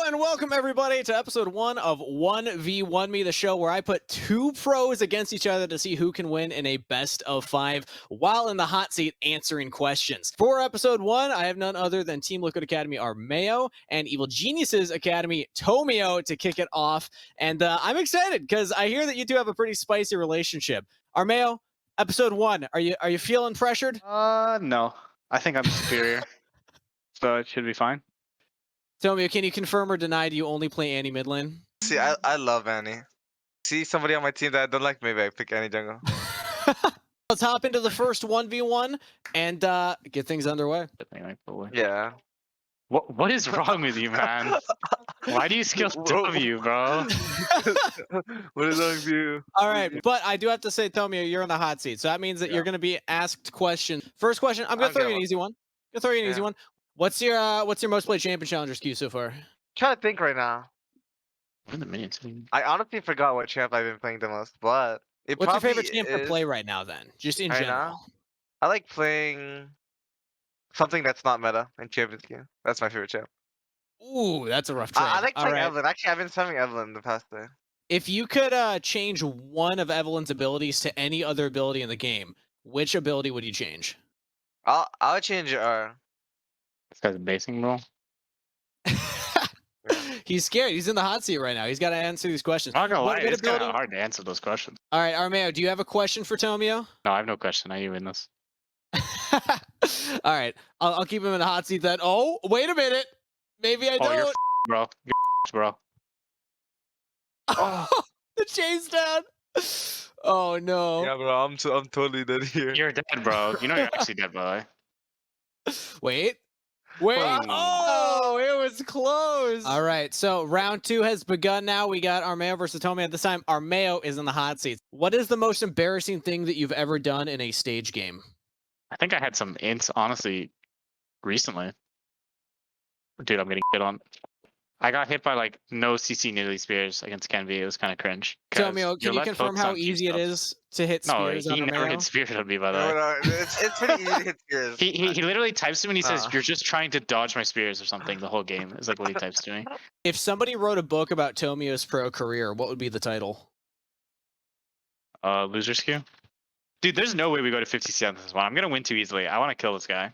and welcome everybody to episode 1 of 1v1 Me, the show where I put two pros against each other to see who can win in a best of 5 while in the hot seat answering questions. For episode 1, I have none other than Team Liquid Academy Armeo and Evil Geniuses Academy Tomio to kick it off. And I'm excited because I hear that you two have a pretty spicy relationship. Armeo, episode 1, are you feeling pressured? No. I think I'm superior. So it should be fine. Tomio, can you confirm or deny, do you only play Annie mid lane? See, I love Annie. See somebody on my team that I don't like, maybe I pick Annie jungle. Let's hop into the first 1v1 and get things underway. Yeah. What is wrong with you, man? Why do you skill W, bro? What is wrong with you? All right, but I do have to say, Tomio, you're in the hot seat. So that means that you're going to be asked questions. First question, I'm going to throw you an easy one. What's your most played champion challenger queue so far? Trying to think right now. What are the minions? I honestly forgot what champ I've been playing the most, but What's your favorite champ to play right now then? Just in general. Now, I like playing something that's not meta in Champions queue. That's my favorite champ. Ooh, that's a rough trade. I like playing Evelyn. Actually, I've been spamming Evelyn the past day. If you could change one of Evelyn's abilities to any other ability in the game, which ability would you change? I'll change This guy's basing bro. He's scared. He's in the hot seat right now. He's got to answer these questions. I'm not gonna lie, it's kind of hard to answer those questions. All right, Armeo, do you have a question for Tomio? No, I have no question. I you win this. All right, I'll keep him in the hot seat then. Oh, wait a minute. Maybe I don't. You're bro. You're bro. Oh, the chase down. Oh no. Yeah, bro. I'm totally dead here. You're dead, bro. You know you're actually dead, by the way. Wait. Oh, it was close. All right, so round 2 has begun now. We got Armeo versus Tomio. This time, Armeo is in the hot seat. What is the most embarrassing thing that you've ever done in a stage game? I think I had some ints, honestly, recently. Dude, I'm getting hit on. I got hit by like no CC nearly spears against Kenvi. It was kind of cringe. Tomio, can you confirm how easy it is to hit spears? No, he never hit spears on me, by the way. It's pretty easy to hit spears. He literally types to me and he says, "You're just trying to dodge my spears or something." The whole game is like what he types to me. If somebody wrote a book about Tomio's pro career, what would be the title? Loser's queue. Dude, there's no way we go to 50 CS this one. I'm gonna win too easily. I want to kill this guy.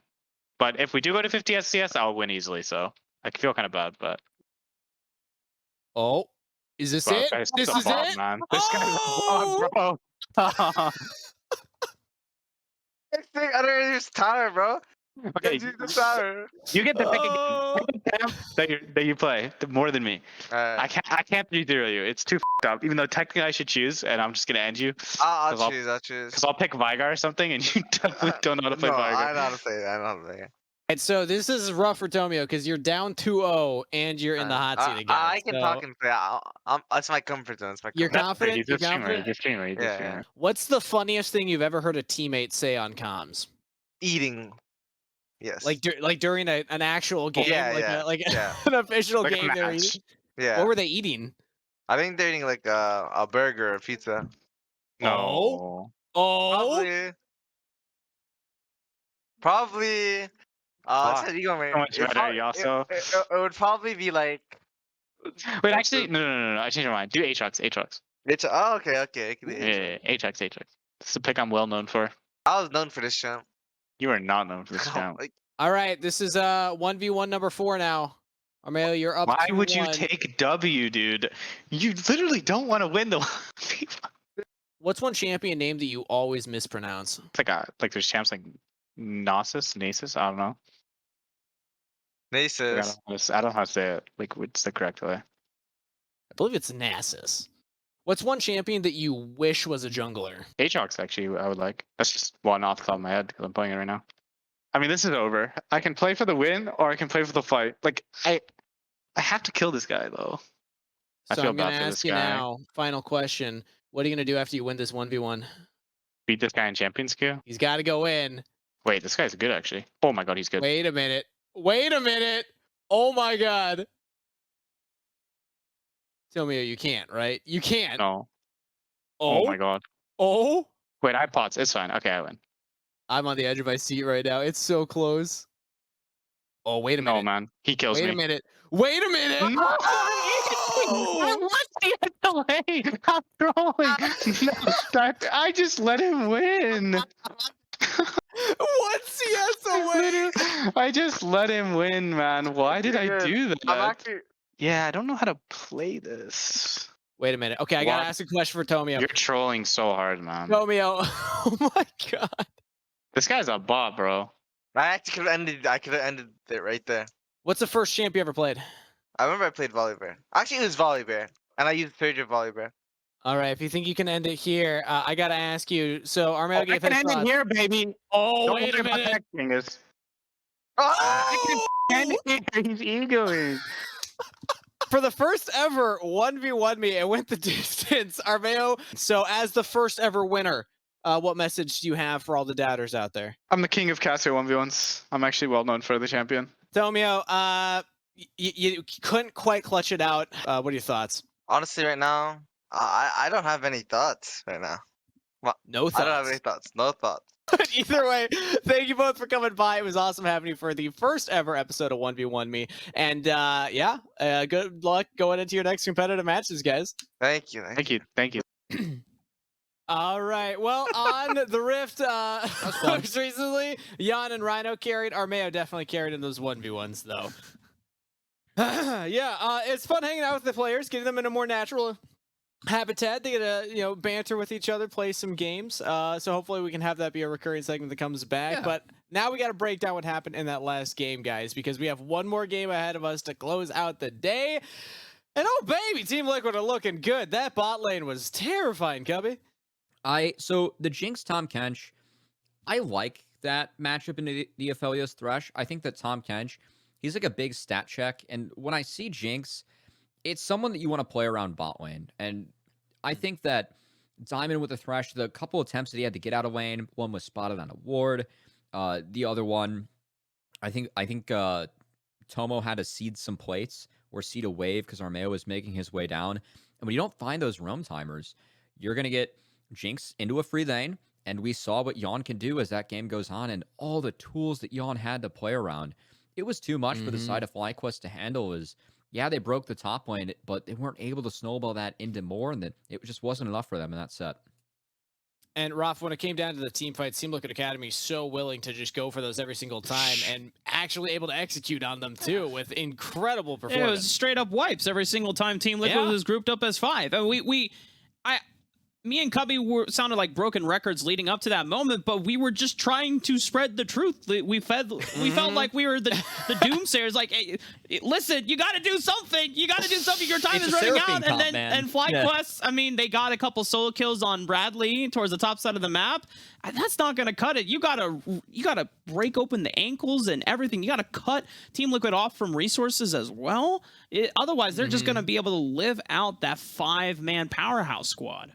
But if we do go to 50 CS, I'll win easily. So I feel kind of bad, but. Oh, is this it? This is it, man. This guy's a bro. Next thing, I don't know, tower, bro. Okay, the tower. You get the pick that you play more than me. I can't be through you. It's too up. Even though technically I should choose, and I'm just gonna end you. I'll choose. Because I'll pick Vigar or something, and you definitely don't know how to play Vigar. I know how to say it. I know how to say it. And so this is rough for Tomio because you're down 2-0 and you're in the hot seat again. I can talk and play. That's my comfort zone. You're confident? He's a streamer. Yeah. What's the funniest thing you've ever heard a teammate say on comms? Eating. Yes. Like during an actual game, an official like game. They're eating? Yeah. What were they eating? I think they're eating like a burger or pizza. No. Oh. Probably. It would probably be like. Wait, actually, no. I changed my mind. Do Aatrox. Oh, okay. It could be Aatrox. This is a pick I'm well known for. I was known for this champ. You are not known for this champ. All right, this is 1v1 number 4 now. Armeo, you're up. Why would you take W, dude? You literally don't want to win the. What's one champion name that you always mispronounce? Like there's champs like Nasus. I don't know. Nasus. I don't know how to say it. Like, what's the correct way? I believe it's Nasus. What's one champion that you wish was a jungler? Aatrox, actually, I would like. That's just one off the top of my head because I'm playing it right now. I mean, this is over. I can play for the win or I can play for the fight. Like, I have to kill this guy, though. So I'm going to ask you now, final question. What are you going to do after you win this 1v1? Beat this guy in Champions queue? He's got to go in. Wait, this guy's good, actually. Oh my god, he's good. Wait a minute. Oh my god. Tell me you can't, right? You can't. No. Oh my god. Oh? Wait, I have pots. It's fine. Okay, I win. I'm on the edge of my seat right now. It's so close. Oh, wait a No, minute. man. He kills Wait me. a minute. Wait a minute. No! Oh! What's the LA? I'm trolling. No, I just let him win. One CS away. I just let him win, man. Why did I Dude, do that? I'm actually. Yeah, I don't know how to play this. Wait a minute. Okay, I gotta What? ask a question for Tomio. You're trolling so hard, man. Tomio. Oh my god. This guy's a bot, bro. I actually could have ended. I could have ended it right there. What's the first champ you ever played? I remember I played Volibear. Actually, it was Volibear, and I used Surge of Volibear. All right, if you think you can end it here, I gotta ask you. So Armel I gave can his end it thoughts. here, baby. Oh, Don't wait worry a about minute. that, Genghis. Oh! End it here. He's egoing. For the first ever 1v1 me, it went the distance. Armeo, so as the first ever winner, what message do you have for all the doubters out there? I'm the king of Casio 1v1s. I'm actually well known for the champion. Tomio, you couldn't quite clutch it out. What are your thoughts? Honestly, right now, I don't have any thoughts right now. No I don't have any thoughts. thoughts. No thoughts. Either way, thank you both for coming by. It was awesome having you for the first ever episode of 1v1 me. And yeah, good luck going into your next competitive matches, guys. Thank you. Thank you. Thank you. All right. Well, on the Rift, most recently, Jan and Rhino carried. Armeo definitely carried in those 1v1s, though. Yeah, it's fun hanging out with the players, getting them in a more natural habitat. They get to banter with each other, play some games. So hopefully we can have that be a recurring segment that comes back. Yeah. But now we got to break down what happened in that last game, guys, because we have one more game ahead of us to close out the day. And oh baby, Team Liquid are looking good. That bot lane was terrifying, Cubby. So the Jinx Tom Kench, I like that matchup in the Aphelios Thresh. I think that Tom Kench, he's like a big stat check. And when I see Jinx, it's someone that you want to play around bot lane. And I think that Diamond with the Thresh, the couple attempts that he had to get out of lane, one was spotted on a ward. The other one, I think Tomo had to seed some plates or seed a wave because Armeo was making his way down. And when you don't find those roam timers, you're going to get Jinx into a free lane. And we saw what Yon can do as that game goes on and all the tools that Yon had to play around. It was too much for the side of FlyQuest to handle. Yeah, they broke the top lane, but they weren't able to snowball that into more, and that it just wasn't enough for them in that set. And Raf, when it came down to the team fight, Team Liquid Academy so willing to just go for those every single time and actually able to execute on them too with incredible performance. It was straight up wipes every single time Team Liquid was grouped up as 5. And me and Cubby sounded like broken records leading up to that moment, but we were just trying to spread the truth. We felt like we were the doomsayers. Like, hey, listen, you got to do something. You got to do something. Your time is running out. And FlyQuest, I mean, they got a couple solo kills on Bradley towards the top side of the map. And that's not going to cut it. You gotta break open the ankles and everything. You got to cut Team Liquid off from resources as well. Otherwise, they're just going to be able to live out that 5-man powerhouse squad.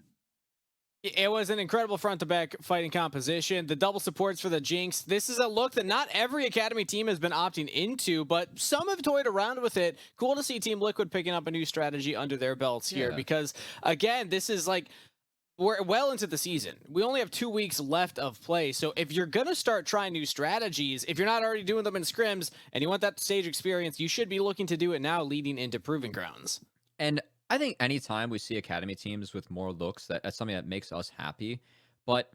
It was an incredible front-to-back fighting composition. The double supports for the Jinx. This is a look that not every Academy team has been opting into, but some have toyed around with it. Cool to see Team Liquid picking up a new strategy under their belts here because, again, this is like, we're well into the season. We only have 2 weeks left of play, so if you're going to start trying new strategies, if you're not already doing them in scrims and you want that stage experience, you should be looking to do it now leading into Proving Grounds. And I think anytime we see Academy teams with more looks, that's something that makes us happy. But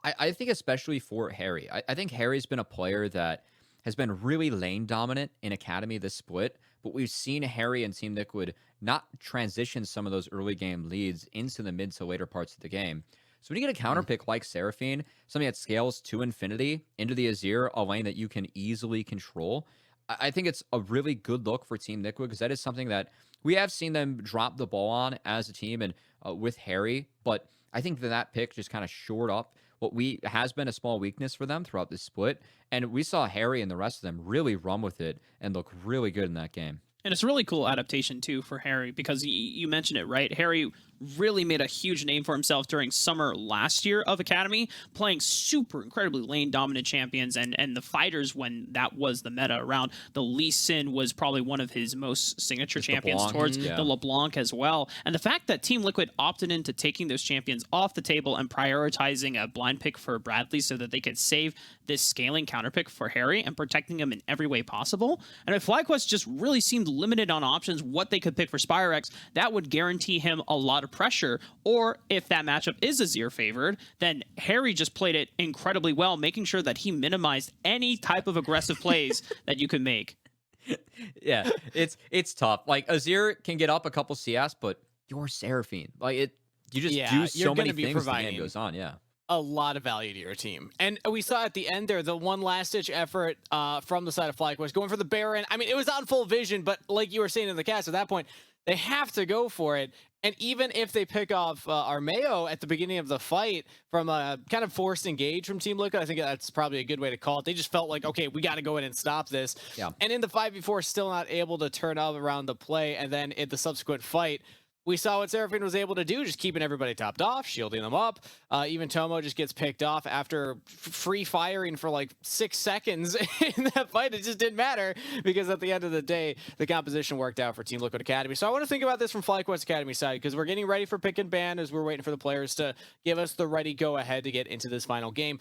I think especially for Harry, I think Harry's been a player that has been really lane dominant in Academy this split, but we've seen Harry and Team Liquid not transition some of those early game leads into the mid to later parts of the game. So when you get a counter pick like Seraphine, something that scales to infinity into the Azir, a lane that you can easily control, I think it's a really good look for Team Liquid because that is something that we have seen them drop the ball on as a team and with Harry, but I think that pick just kind of shored up what has been a small weakness for them throughout this split, and we saw Harry and the rest of them really run with it and look really good in that game. And it's a really cool adaptation too for Harry because you mentioned it, right? Harry really made a huge name for himself during summer last year of Academy, playing super incredibly lane dominant champions and the fighters when that was the meta around. The Lee Sin was probably one of his most signature champions towards the LeBlanc as well. And the fact that Team Liquid opted into taking those champions off the table and prioritizing a blind pick for Bradley so that they could save this scaling counter pick for Harry and protecting him in every way possible. And if FlyQuest just really seemed limited on options, what they could pick for Spirex, that would guarantee him a lot of pressure. Or if that matchup is Azir favored, then Harry just played it incredibly well, making sure that he minimized any type of aggressive plays that you could make. Yeah, it's tough. Like Azir can get up a couple CS, but you're Seraphine. Like you just do so many things as the game goes on. Yeah. A lot of value to your team. And we saw at the end there, the one last-ditch effort from the side of FlyQuest going for the Baron. I mean, it was on full vision, but like you were saying in the cast, at that point, they have to go for it. And even if they pick off Armeo at the beginning of the fight from a kind of forced engage from Team Liquid, I think that's probably a good way to call it. They just felt like, okay, we got to go in and stop this. Yeah. And in the 5v4, still not able to turn up around the play. And then in the subsequent fight, we saw what Seraphine was able to do, just keeping everybody topped off, shielding them up. Even Tomo just gets picked off after free firing for like 6 seconds in that fight. It just didn't matter because at the end of the day, the composition worked out for Team Liquid Academy. So I want to think about this from FlyQuest Academy side because we're getting ready for pick and ban as we're waiting for the players to give us the ready go ahead to get into this final game.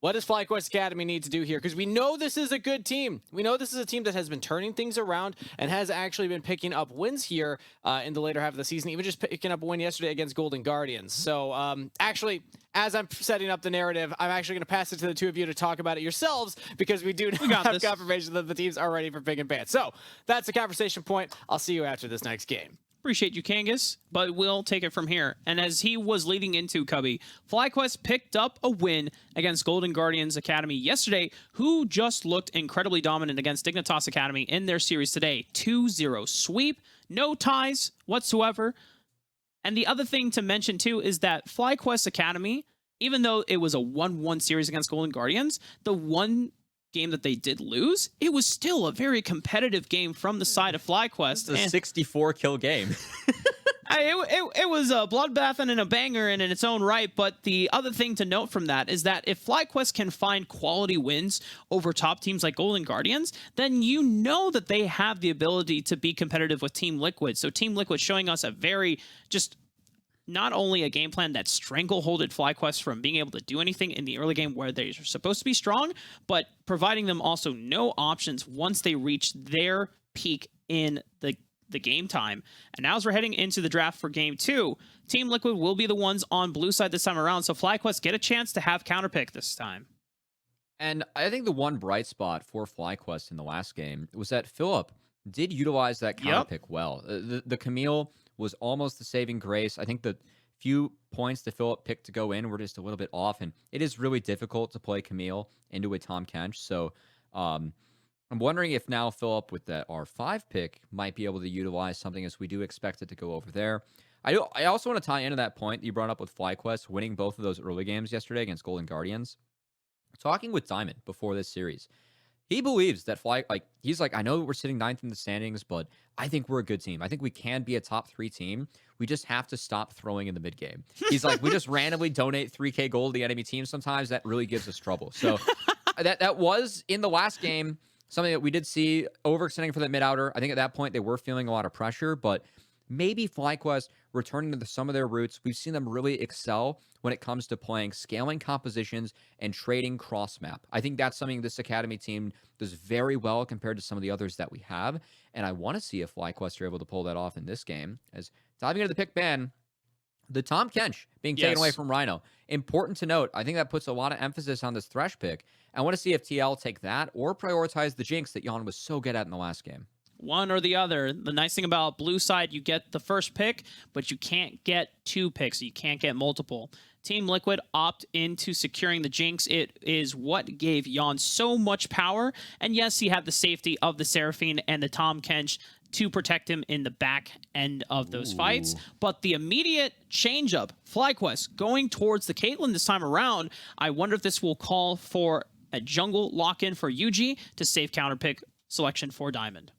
What does FlyQuest Academy need to do here? Because we know this is a good team. We know this is a team that has been turning things around and has actually been picking up wins here in the later half of the season, even just picking up a win yesterday against Golden Guardians. So actually, as I'm setting up the narrative, I'm actually going to pass it to the two of you to talk about it yourselves because we do not have confirmation that the teams are ready for pick and ban. So that's the conversation point. I'll see you after this next game. Appreciate you, Kangas, but we'll take it from here. And as he was leading into Cubby, FlyQuest picked up a win against Golden Guardians Academy yesterday, who just looked incredibly dominant against Dignitas Academy in their series today. 2-0 sweep, no ties whatsoever. And the other thing to mention, too, is that FlyQuest Academy, even though it was a 1-1 series against Golden Guardians, the one game that they did lose, it was still a very competitive game from the side of FlyQuest. It's a 64 kill game. It was a bloodbath and a banger in its own right, but the other thing to note from that is that if FlyQuest can find quality wins over top teams like Golden Guardians, then you know that they have the ability to be competitive with Team Liquid. So Team Liquid showing us a very just not only a game plan that strangleholded FlyQuest from being able to do anything in the early game where they're supposed to be strong, but providing them also no options once they reach their peak in the game time. And now as we're heading into the draft for game 2, Team Liquid will be the ones on blue side this time around, so FlyQuest get a chance to have counterpick this time. And I think the one bright spot for FlyQuest in the last game was that Philip did utilize that counterpick well. The Camille was almost the saving grace. I think the few points that Philip picked to go in were just a little bit off, and it is really difficult to play Camille into a Tahm Kench. So I'm wondering if now Philip with that R5 pick might be able to utilize something as we do expect it to go over there. I also want to tie into that point you brought up with FlyQuest winning both of those early games yesterday against Golden Guardians. Talking with Diamond before this series, he believes that he's like, I know we're sitting 9th in the standings, but I think we're a good team. I think we can be a top 3 team. We just have to stop throwing in the mid game. He's like, we just randomly donate 3K gold to the enemy team. Sometimes that really gives us trouble. So that was in the last game, something that we did see overextending for that mid outer. I think at that point they were feeling a lot of pressure, but maybe FlyQuest returning to some of their roots. We've seen them really excel when it comes to playing scaling compositions and trading cross map. I think that's something this Academy team does very well compared to some of the others that we have. And I want to see if FlyQuest are able to pull that off in this game. As diving into the pick ban, the Tahm Kench being taken away from Rhino. Important to note, I think that puts a lot of emphasis on this Thresh pick. I want to see if TL take that or prioritize the Jinx that Jan was so good at in the last game. One or the other. The nice thing about blue side, you get the first pick, but you can't get 2 picks. You can't get multiple. Team Liquid opt into securing the Jinx. It is what gave Jan so much power. And yes, he had the safety of the Seraphine and the Tahm Kench to protect him in the back end of those fights. But the immediate change-up, FlyQuest going towards the Caitlyn this time around, I wonder if this will call for a jungle lock-in for UG to save counterpick selection for Diamond.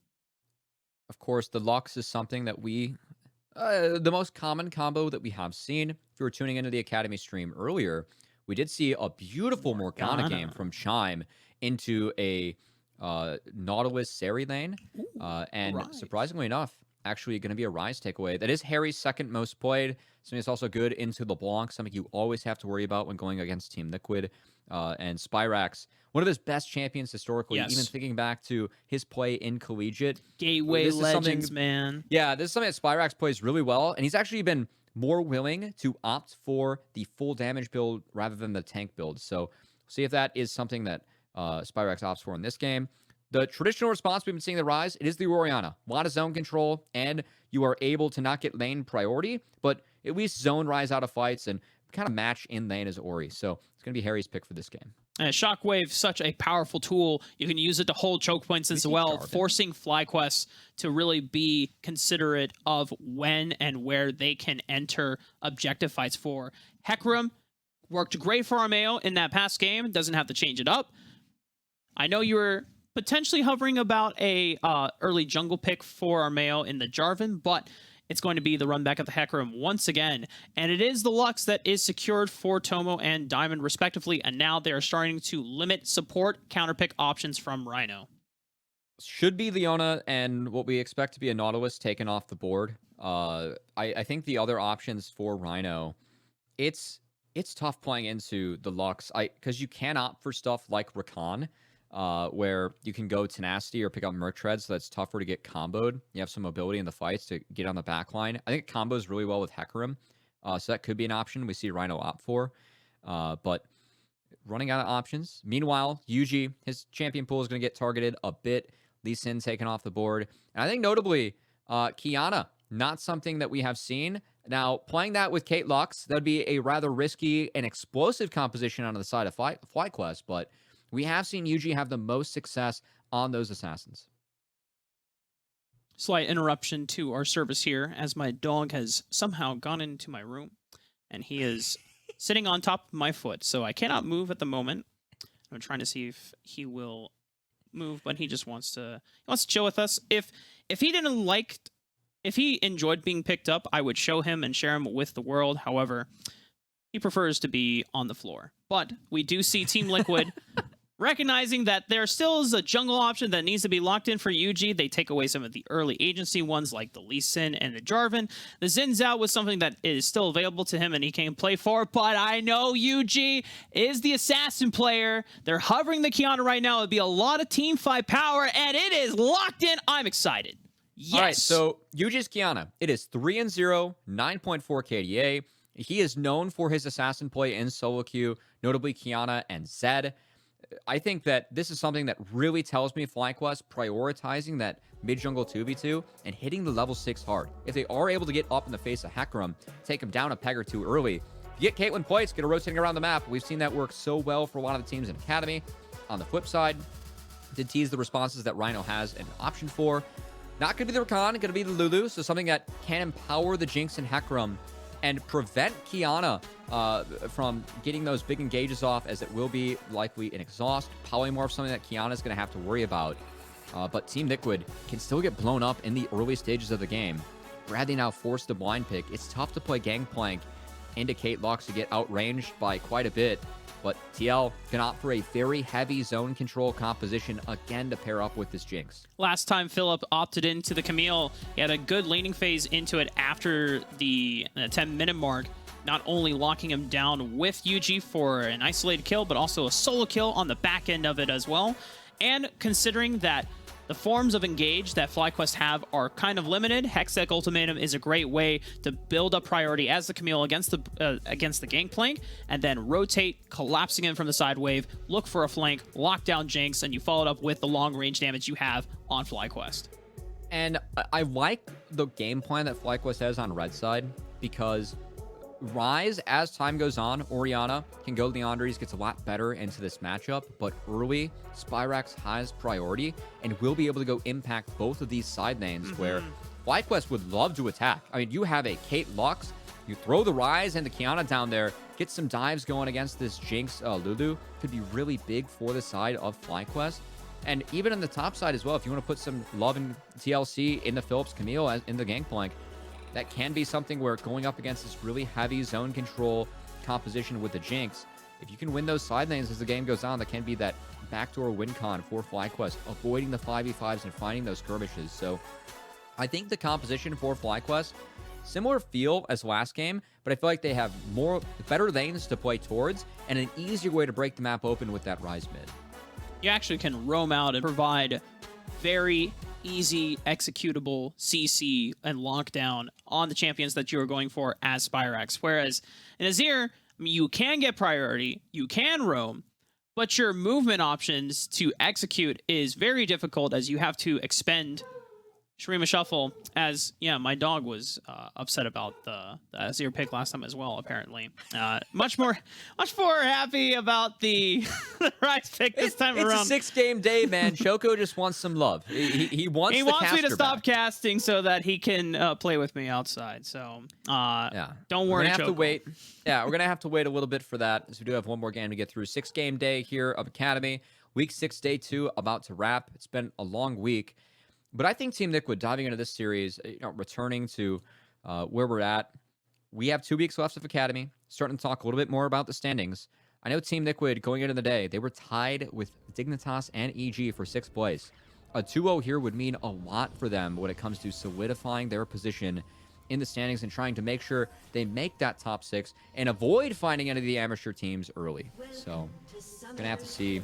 Of course, the Lux is something that the most common combo that we have seen. If you were tuning into the Academy stream earlier, we did see a beautiful Morgana game from Chime into a Nautilus Seri lane. And Ryze. surprisingly enough, actually going to be a Ryze takeaway. That is Harry's second most played. Something that's also good into LeBlanc, something you always have to worry about when going against Team Liquid. And Spyrax, one of his best champions historically, Yes. even thinking back to his play in Collegiate. Gateway This is something- Legends, man. Yeah, this is something that Spyrax plays really well, and he's actually been more willing to opt for the full damage build rather than the tank build. So see if that is something that Spyrax opts for in this game. The traditional response we've been seeing the Rise, it is the Orianna. A lot of zone control, and you are able to not get lane priority, but at least zone Rise out of fights and kind of match in lane as Ori. So it's going to be Harry's pick for this game. And Shockwave, such a powerful tool. You can use it to hold choke points as well, forcing FlyQuest to really be considerate of when and where they can enter objective fights for. Hecarim worked great for Armeo in that past game. Doesn't have to change it up. I know you were potentially hovering about a early jungle pick for Armeo in the Jarvan, but it's going to be the run back of the Hecarim once again. And it is the Lux that is secured for Tomo and Diamond respectively. And now they are starting to limit support counterpick options from Rhino. Should be Leona and what we expect to be a Nautilus taken off the board. I think the other options for Rhino, it's tough playing into the Lux because you can opt for stuff like Rakan, where you can go Tenacity or pick up Merc Tread, so that's tougher to get comboed. You have some mobility in the fights to get on the back line. I think it combos really well with Hecarim, so that could be an option we see Rhino opt for. But running out of options. Meanwhile, Yuji, his champion pool is going to get targeted a bit. Lee Sin taken off the board. And I think notably, Kiana, not something that we have seen. Now, playing that with Kate Lux, that would be a rather risky and explosive composition on the side of FlyQuest, but we have seen Yuji have the most success on those assassins. Slight interruption to our service here as my dog has somehow gone into my room and he is sitting on top of my foot. So I cannot move at the moment. I'm trying to see if he will move, but he just wants to chill with us. If he enjoyed being picked up, I would show him and share him with the world. However, he prefers to be on the floor. But we do see Team Liquid recognizing that there still is a jungle option that needs to be locked in for Yuji. They take away some of the early agency ones like the Lee Sin and the Jarvan. The Xin Zhao was something that is still available to him and he can play for, but I know Yuji is the assassin player. They're hovering the Kiana right now. It'd be a lot of team fight power and it is locked in. I'm excited. Yes. All right, so Yuji's Kiana. It is 3-0, 9.4 KDA. He is known for his assassin play in solo queue, notably Kiana and Zed. I think that this is something that really tells me FlyQuest prioritizing that mid-jungle 2v2 and hitting the level 6 hard. If they are able to get up in the face of Hecarim, take him down a peg or two early, you get Caitlyn plates, get her rotating around the map. We've seen that work so well for a lot of the teams in Academy. On the flip side, did tease the responses that Rhino has an option for. Not going to be the Rakan, going to be the Lulu, so something that can empower the Jinx and Hecarim and prevent Kiana from getting those big engages off, as it will be likely an exhaust. Polymorph, something that Kiana is going to have to worry about. But Team Liquid can still get blown up in the early stages of the game. Bradley now forced the blind pick. It's tough to play Gangplank into Kate Lux to get outranged by quite a bit. But TL can opt for a very heavy zone control composition again to pair up with this Jinx. Last time Philip opted into the Camille, he had a good laning phase into it after the 10-minute mark, not only locking him down with Yuji for an isolated kill, but also a solo kill on the back end of it as well. And considering that the forms of engage that FlyQuest have are kind of limited, Hextech Ultimatum is a great way to build up priority as the Camille against the Gangplank, and then rotate, collapsing in from the side wave, look for a flank, lock down Jinx, and you follow it up with the long range damage you have on FlyQuest. And I like the game plan that FlyQuest has on red side, because Ryze, as time goes on, Orianna can go Leandres, gets a lot better into this matchup, but early, Spyrax has priority and will be able to go impact both of these side lanes where FlyQuest would love to attack. I mean, you have a Kate Lux, you throw the Ryze and the Kiana down there, get some dives going against this Jinx Lulu, could be really big for the side of FlyQuest. And even on the top side as well, if you want to put some love in TLC in the Phillips Camille in the Gangplank, that can be something where going up against this really heavy zone control composition with the Jinx, if you can win those side lanes as the game goes on, that can be that backdoor win con for FlyQuest, avoiding the 5v5s and finding those skirmishes. So I think the composition for FlyQuest, similar feel as last game, but I feel like they have better lanes to play towards and an easier way to break the map open with that Rise mid. You actually can roam out and provide very easy executable CC and lockdown on the champions that you are going for as Spyrax. Whereas in Azir, you can get priority, you can roam, but your movement options to execute is very difficult as you have to expend Shurima Shuffle, as, yeah, my dog was upset about the Azir pick last time as well, apparently. Much more happy about the Rise pick this time around. It's a 6-game day, man. Choco just wants some love. He wants me to stop back. casting so that he can play with me outside. So, don't worry, We're gonna have Choco. to wait. Yeah, we're going to have to wait a little bit for that, as we do have one more game to get through. 6-game day here of Academy. Week 6, day 2, about to wrap. It's been a long week. But I think Team Liquid diving into this series, returning to where we're at. We have 2 weeks left of Academy. Starting to talk a little bit more about the standings. I know Team Liquid going into the day, they were tied with Dignitas and EG for 6th place. A 2-0 here would mean a lot for them when it comes to solidifying their position in the standings and trying to make sure they make that top 6 and avoid finding any of the amateur teams early. So, gonna have to see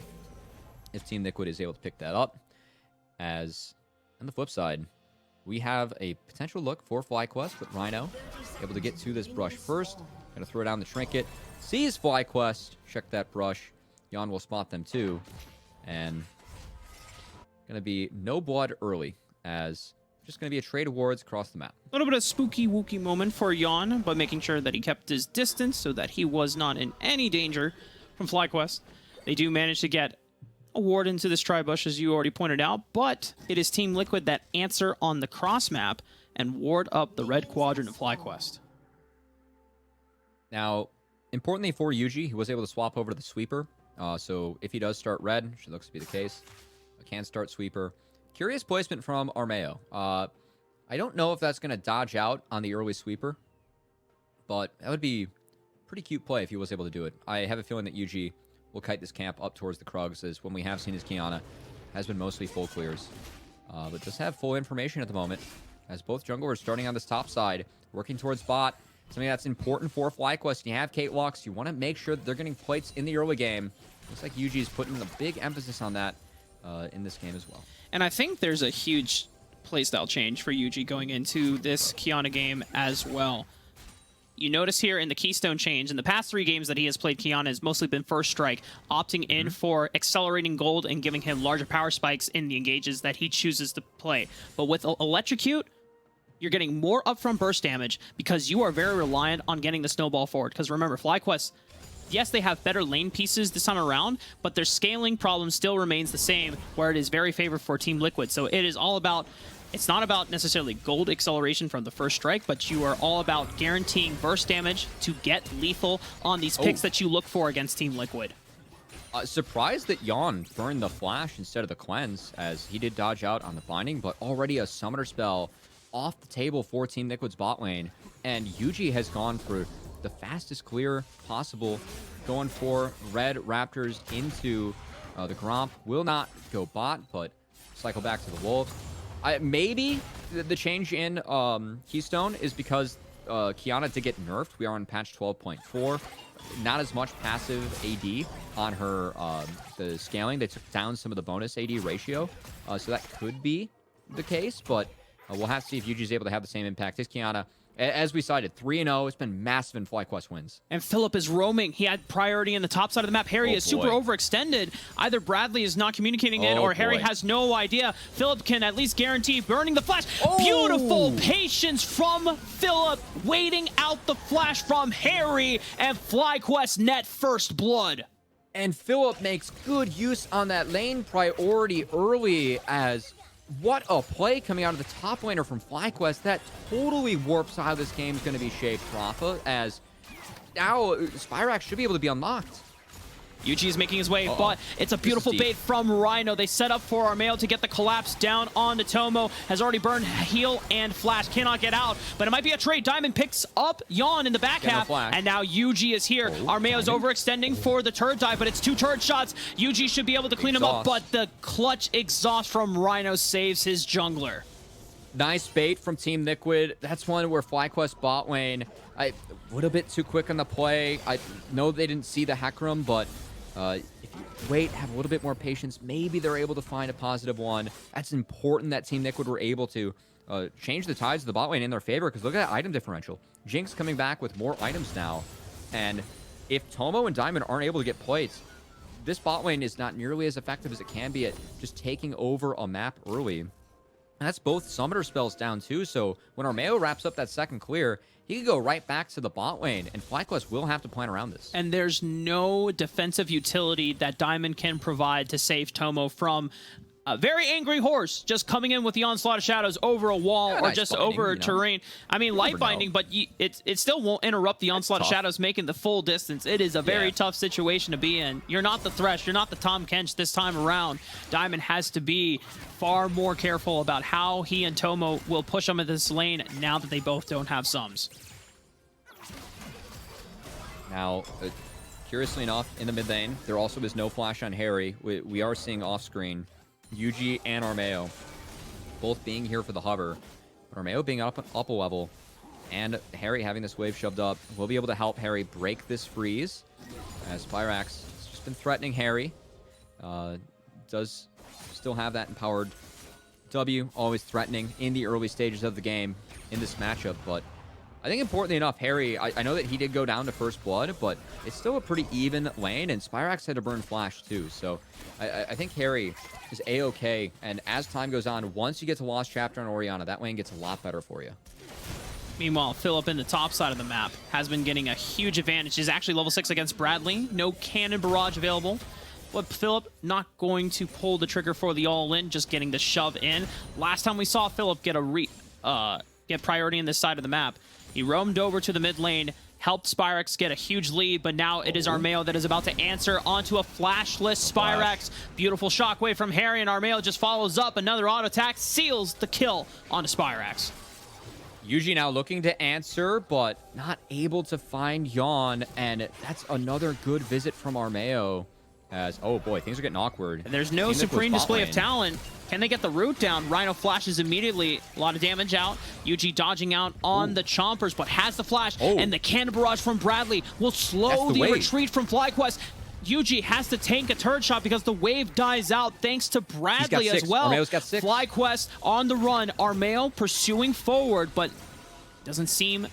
if Team Liquid is able to pick that up. As on the flip side, we have a potential look for FlyQuest with Rhino. Able to get to this brush first. Gonna throw down the trinket. Sees FlyQuest. Check that brush. Yon will spot them too. And gonna be no blood early, as just gonna be a trade of wards across the map. A little bit of spooky wookie moment for Yon, but making sure that he kept his distance so that he was not in any danger from FlyQuest. They do manage to get a ward into this tri-bush, as you already pointed out, but it is Team Liquid that answer on the cross map and ward up the red quadrant of FlyQuest. Now, importantly for Yuji, he was able to swap over to the sweeper. So if he does start red, which looks to be the case, can start sweeper. Curious placement from Armeo. I don't know if that's going to dodge out on the early sweeper, but that would be pretty cute play if he was able to do it. I have a feeling that Yuji will kite this camp up towards the Krugs, as when we have seen his Kiana has been mostly full clears. But does have full information at the moment, as both junglers starting on this top side, working towards bot. Something that's important for FlyQuest. You have Kate Lux. You want to make sure that they're getting plates in the early game. Looks like Yuji's putting a big emphasis on that in this game as well. And I think there's a huge playstyle change for Yuji going into this Kiana game as well. You notice here in the Keystone change, in the past 3 games that he has played, Kiana has mostly been first strike, opting in for accelerating gold and giving him larger power spikes in the engages that he chooses to play. But with Electrocute, you're getting more upfront burst damage because you are very reliant on getting the snowball forward. Because remember, FlyQuest, yes, they have better lane pieces this time around, but their scaling problem still remains the same, where it is very favored for Team Liquid. So it is all about, it's not about necessarily gold acceleration from the first strike, but you are all about guaranteeing burst damage to get lethal on these picks that you look for against Team Liquid. Surprised that Yon burned the flash instead of the cleanse, as he did dodge out on the binding, but already a summoner spell off the table for Team Liquid's bot lane. And Yuji has gone for the fastest clear possible, going for red Raptors into the Gromp. Will not go bot, but cycle back to the Wolves. Maybe the change in Keystone is because Kiana did get nerfed. We are on patch 12.4. Not as much passive AD on her the scaling. They took down some of the bonus AD ratio. So that could be the case, but we'll have to see if Yuji's able to have the same impact. His Kiana, as we cited, 3-0. It's been massive in FlyQuest wins. And Philip is roaming. He had priority in the top side of the map. Harry is super overextended. Either Bradley is not communicating it, or Harry has no idea. Philip can at least guarantee burning the flash. Beautiful patience from Philip, waiting out the flash from Harry, and FlyQuest net first blood. And Philip makes good use on that lane priority early, as what a play coming out of the top laner from FlyQuest. That totally warps how this game is going to be shaped, Rafa, as now Spyrax should be able to be unlocked. Yuji is making his way, but it's a beautiful bait from Rhino. They set up for Armeo to get the collapse down onto Tomo. Has already burned heal and flash. Cannot get out, but it might be a trade. Diamond picks up Yawn in the back half, and now Yuji is here. Armeo's overextending for the turret dive, but it's 2 turret shots. Yuji should be able to clean him up, but the clutch exhaust from Rhino saves his jungler. Nice bait from Team Liquid. That's one where FlyQuest bot lane, a little bit too quick on the play. I know they didn't see the Hecarim, but if you wait, have a little bit more patience, maybe they're able to find a positive one. That's important that Team Liquid were able to change the tides of the bot lane in their favor, because look at that item differential. Jinx coming back with more items now, and if Tomo and Diamond aren't able to get plates, this bot lane is not nearly as effective as it can be at just taking over a map early. And that's both summoner spells down too, so when Armeo wraps up that second clear, he could go right back to the bot lane, and FlyQuest will have to plan around this. And there's no defensive utility that Diamond can provide to save Tomo from a very angry horse just coming in with the onslaught of shadows over a wall or nice just binding, over terrain. I mean, light binding, but it still won't interrupt the onslaught of shadows making the full distance. It is a very tough situation to be in. You're not the Thresh, you're not the Tom Kench this time around. Diamond has to be far more careful about how he and Tomo will push him into this lane now that they both don't have sums. Now, curiously enough, in the mid lane, there also is no flash on Harry. We are seeing off-screen Yuji and Armeo both being here for the hover. But Armeo being up a level, and Harry having this wave shoved up will be able to help Harry break this freeze, as Spyrax has just been threatening Harry. Does still have that empowered W, always threatening in the early stages of the game in this matchup, but I think importantly enough, Harry, I know that he did go down to first blood, but it's still a pretty even lane, and Spyrax had to burn flash too, so I think Harry is A-okay, and as time goes on, once you get to Lost Chapter on Orianna, that lane gets a lot better for you. Meanwhile, Philip in the top side of the map has been getting a huge advantage. He's actually level 6 against Bradley. No cannon barrage available. But Philip not going to pull the trigger for the all-in, just getting the shove in. Last time we saw Philip get get priority in this side of the map, he roamed over to the mid lane, helped Spyrax get a huge lead, but now it is Armeo that is about to answer onto a flashless Spyrax. Beautiful shockwave from Harry, and Armeo just follows up. Another auto attack seals the kill onto Spyrax. Yuji now looking to answer, but not able to find Yawn, and that's another good visit from Armeo. As, oh boy, things are getting awkward. And there's no supreme display of talent. Can they get the root down? Rhino flashes immediately. A lot of damage out. Yuji dodging out on the Chompers, but has the flash. And the cannon barrage from Bradley will slow the retreat from FlyQuest. Yuji has to tank a turret shot because the wave dies out thanks to Bradley as well. Armeo's got 6. FlyQuest on the run. Armeo pursuing forward, but doesn't seem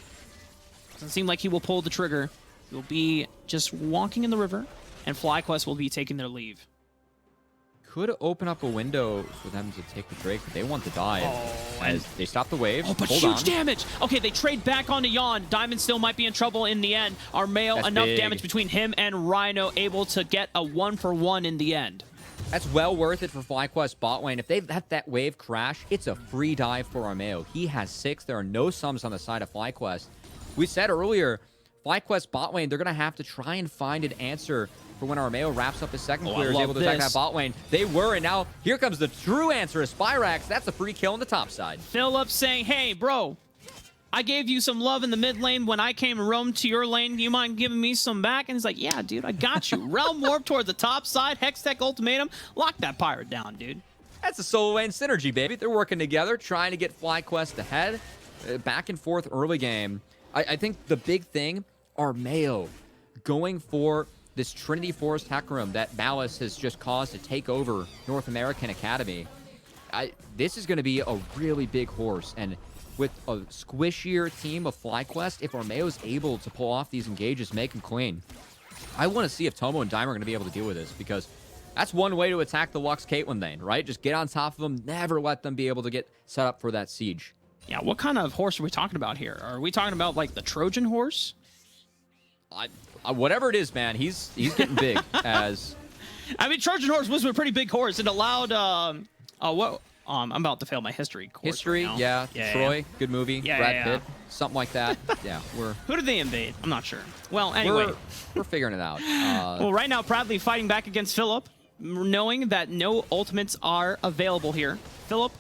like he will pull the trigger. He'll be just walking in the river, and FlyQuest will be taking their leave. Could open up a window for them to take the Drake, but they want to dive as they stop the wave. But huge damage! Okay, they trade back onto Yawn. Diamond still might be in trouble in the end. Armeo, enough damage between him and Rhino, able to get a 1-for-1 in the end. That's well worth it for FlyQuest bot lane. If they let that wave crash, it's a free dive for Armeo. He has 6. There are no sums on the side of FlyQuest. We said earlier, FlyQuest bot lane, they're going to have to try and find an answer for when Armeo wraps up his second clear, is able to attack that bot lane. They were, and now here comes the true answer of Spyrax. That's a free kill on the top side. Philip saying, hey, bro, I gave you some love in the mid lane when I came and roamed to your lane. You mind giving me some back? And he's like, yeah, dude, I got you. Realm Warp towards the top side. Hextech Ultimatum. Lock that pirate down, dude. That's a solo lane synergy, baby. They're working together, trying to get FlyQuest ahead. Back and forth early game. I think the big thing, Armeo going for this Trinity Forest Hecarim that Malice has just caused to take over North American Academy. This is going to be a really big horse, and with a squishier team of FlyQuest, if Armeo's able to pull off these engages, make them clean, I want to see if Tomo and Dimer are going to be able to deal with this, because that's one way to attack the Lux Caitlyn lane, right? Just get on top of them, never let them be able to get set up for that siege. Yeah, what kind of horse are we talking about here? Are we talking about, like, the Trojan horse? Whatever it is, man, he's getting big. As I mean, Trojan horse was a pretty big horse. It allowed I'm about to fail my history course. History, right now. yeah. Yeah, Troy, good movie. Yeah, Brad yeah, Pitt, something like that. Yeah, Who did they invade? I'm not sure. Well, anyway. we're figuring it out. Well, right now, Bradley fighting back against Philip, knowing that no ultimates are available here. Philip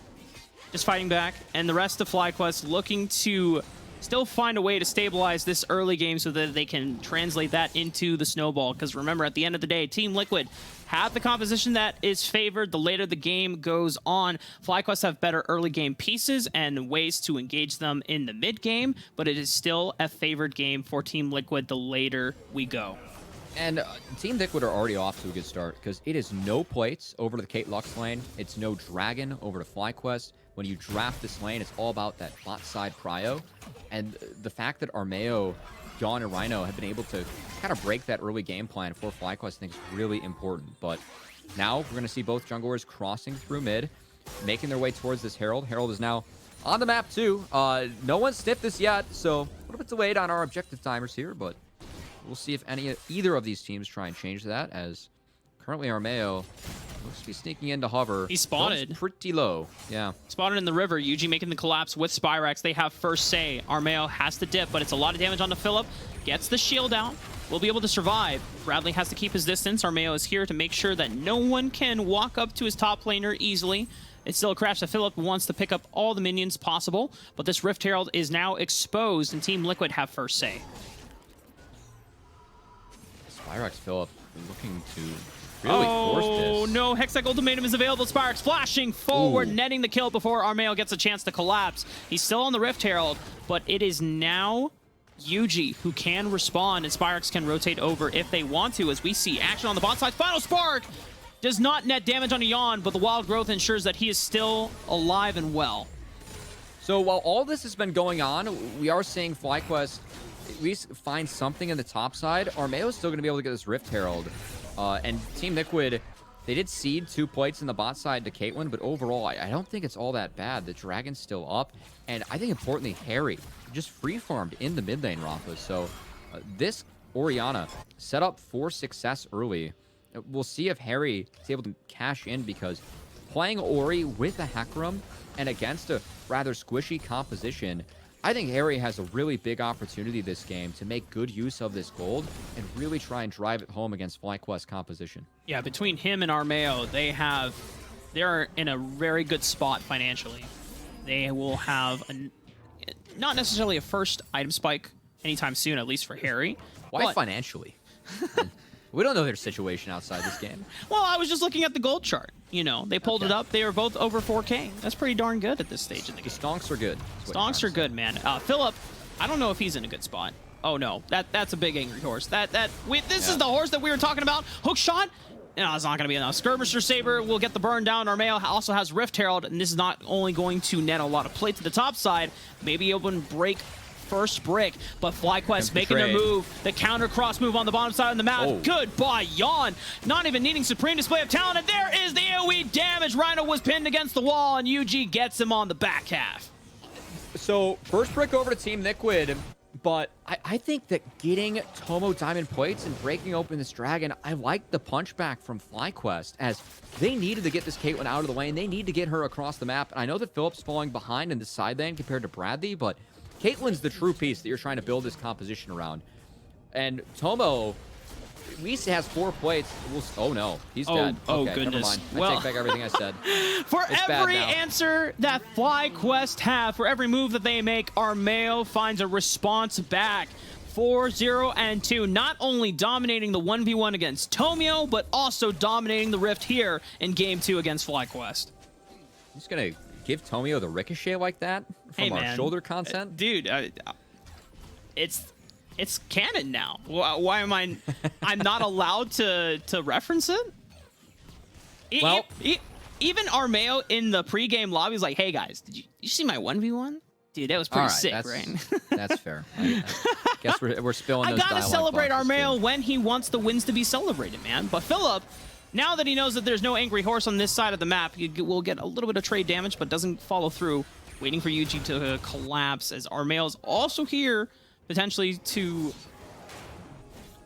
just fighting back, and the rest of FlyQuest looking to still find a way to stabilize this early game so that they can translate that into the snowball. Because remember, at the end of the day, Team Liquid have the composition that is favored. The later the game goes on, FlyQuest have better early game pieces and ways to engage them in the mid game, but it is still a favored game for Team Liquid the later we go. And Team Liquid are already off to a good start because it is no plates over to the Kate Lux lane. It's no Dragon over to FlyQuest. When you draft this lane, it's all about that bot side prio. And the fact that Armeo, Dawn, and Rhino have been able to kind of break that early game plan for FlyQuest, I think is really important. But now we're going to see both junglers crossing through mid, making their way towards this Herald. Herald is now on the map too. No one's sniffed this yet, so a little bit delayed on our objective timers here, but we'll see if either of these teams try and change that, as currently Armeo looks to be sneaking into hover. He's spotted. Goes pretty low. Yeah. Spotted in the river. Yuji making the collapse with Spyrax. They have first say. Armeo has to dip, but it's a lot of damage onto Philip. Gets the shield out. Will be able to survive. Bradley has to keep his distance. Armeo is here to make sure that no one can walk up to his top laner easily. It's still a crash that Philip wants to pick up all the minions possible, but this Rift Herald is now exposed, and Team Liquid have first say. Spyrax Philip looking to really force this. Oh no, Hextech Ultimatum is available. Spyrax flashing forward, Ooh. netting the kill before Armeo gets a chance to collapse. He's still on the Rift Herald, but it is now Yuji who can respond, and Spyrax can rotate over if they want to, as we see action on the bot side. Final Spark does not net damage on Yon, but the Wild Growth ensures that he is still alive and well. So while all this has been going on, we are seeing FlyQuest at least find something in the top side. Armeo is still going to be able to get this Rift Herald. And Team Liquid, they did seed 2 plates in the bot side to Caitlyn, but overall, I don't think it's all that bad. The Dragon's still up, and I think importantly, Harry just free-farmed in the mid lane, Rafa. So this Orianna set up for success early. We'll see if Harry is able to cash in, because playing Ori with a Hecarim and against a rather squishy composition, I think Harry has a really big opportunity this game to make good use of this gold and really try and drive it home against FlyQuest composition. Yeah, between him and Armeo, they're in a very good spot financially. They will have not necessarily a first item spike anytime soon, at least for Harry. Why but, financially? We don't know their situation outside this game. Well, I was just looking at the gold chart. You know, they pulled it up. They were both over 4K. That's pretty darn good at this stage in the The game. stonks are good. Stonks are good, man. Philip, I don't know if he's in a good spot. Oh no, that's a big angry horse. This is the horse that we were talking about. Hook shot. No, it's not going to be enough. Skirmisher Saber will get the burn down. Armeo also has Rift Herald, and this is not only going to net a lot of plate to the top side, maybe able to break first brick, but FlyQuest making their move. The counter cross move on the bottom side of the map. Oh. Goodbye, Yon. Not even needing supreme display of talent, and there is the AoE damage. Rhino was pinned against the wall, and UG gets him on the back half. So, first brick over to Team Liquid, but I think that getting Tomo Diamond plates and breaking open this Dragon, I like the punchback from FlyQuest, as they needed to get this Caitlyn out of the lane. They need to get her across the map. And I know that Philip's falling behind in the side lane compared to Bradley, but Caitlyn's the true piece that you're trying to build this composition around. And Tomo at least has 4 plates. Oh no, he's dead. Oh, okay, goodness. Never mind. Well, I take back everything I said. For It's bad every now. answer that FlyQuest have, for every move that they make, Armeo finds a response back. 4-0-2, not only dominating the 1v1 against Tomio, but also dominating the Rift here in Game 2 against FlyQuest. I'm just gonna give Tomio the ricochet like that from Hey, our man. shoulder content. Dude, it's canon now. Why am I? I'm not allowed to reference it. Well- Even Armeo in the pregame lobby was like, "Hey guys, did you see my 1v1? Dude, that was pretty sick, right?" That's fair. I guess we're spilling I those gotta dialogue celebrate boxes, Armeo too. when he wants the wins to be celebrated, man. But Philip, now that he knows that there's no angry horse on this side of the map, he will get a little bit of trade damage, but doesn't follow through. Waiting for Yuji to collapse, as Armeo's also here, potentially to...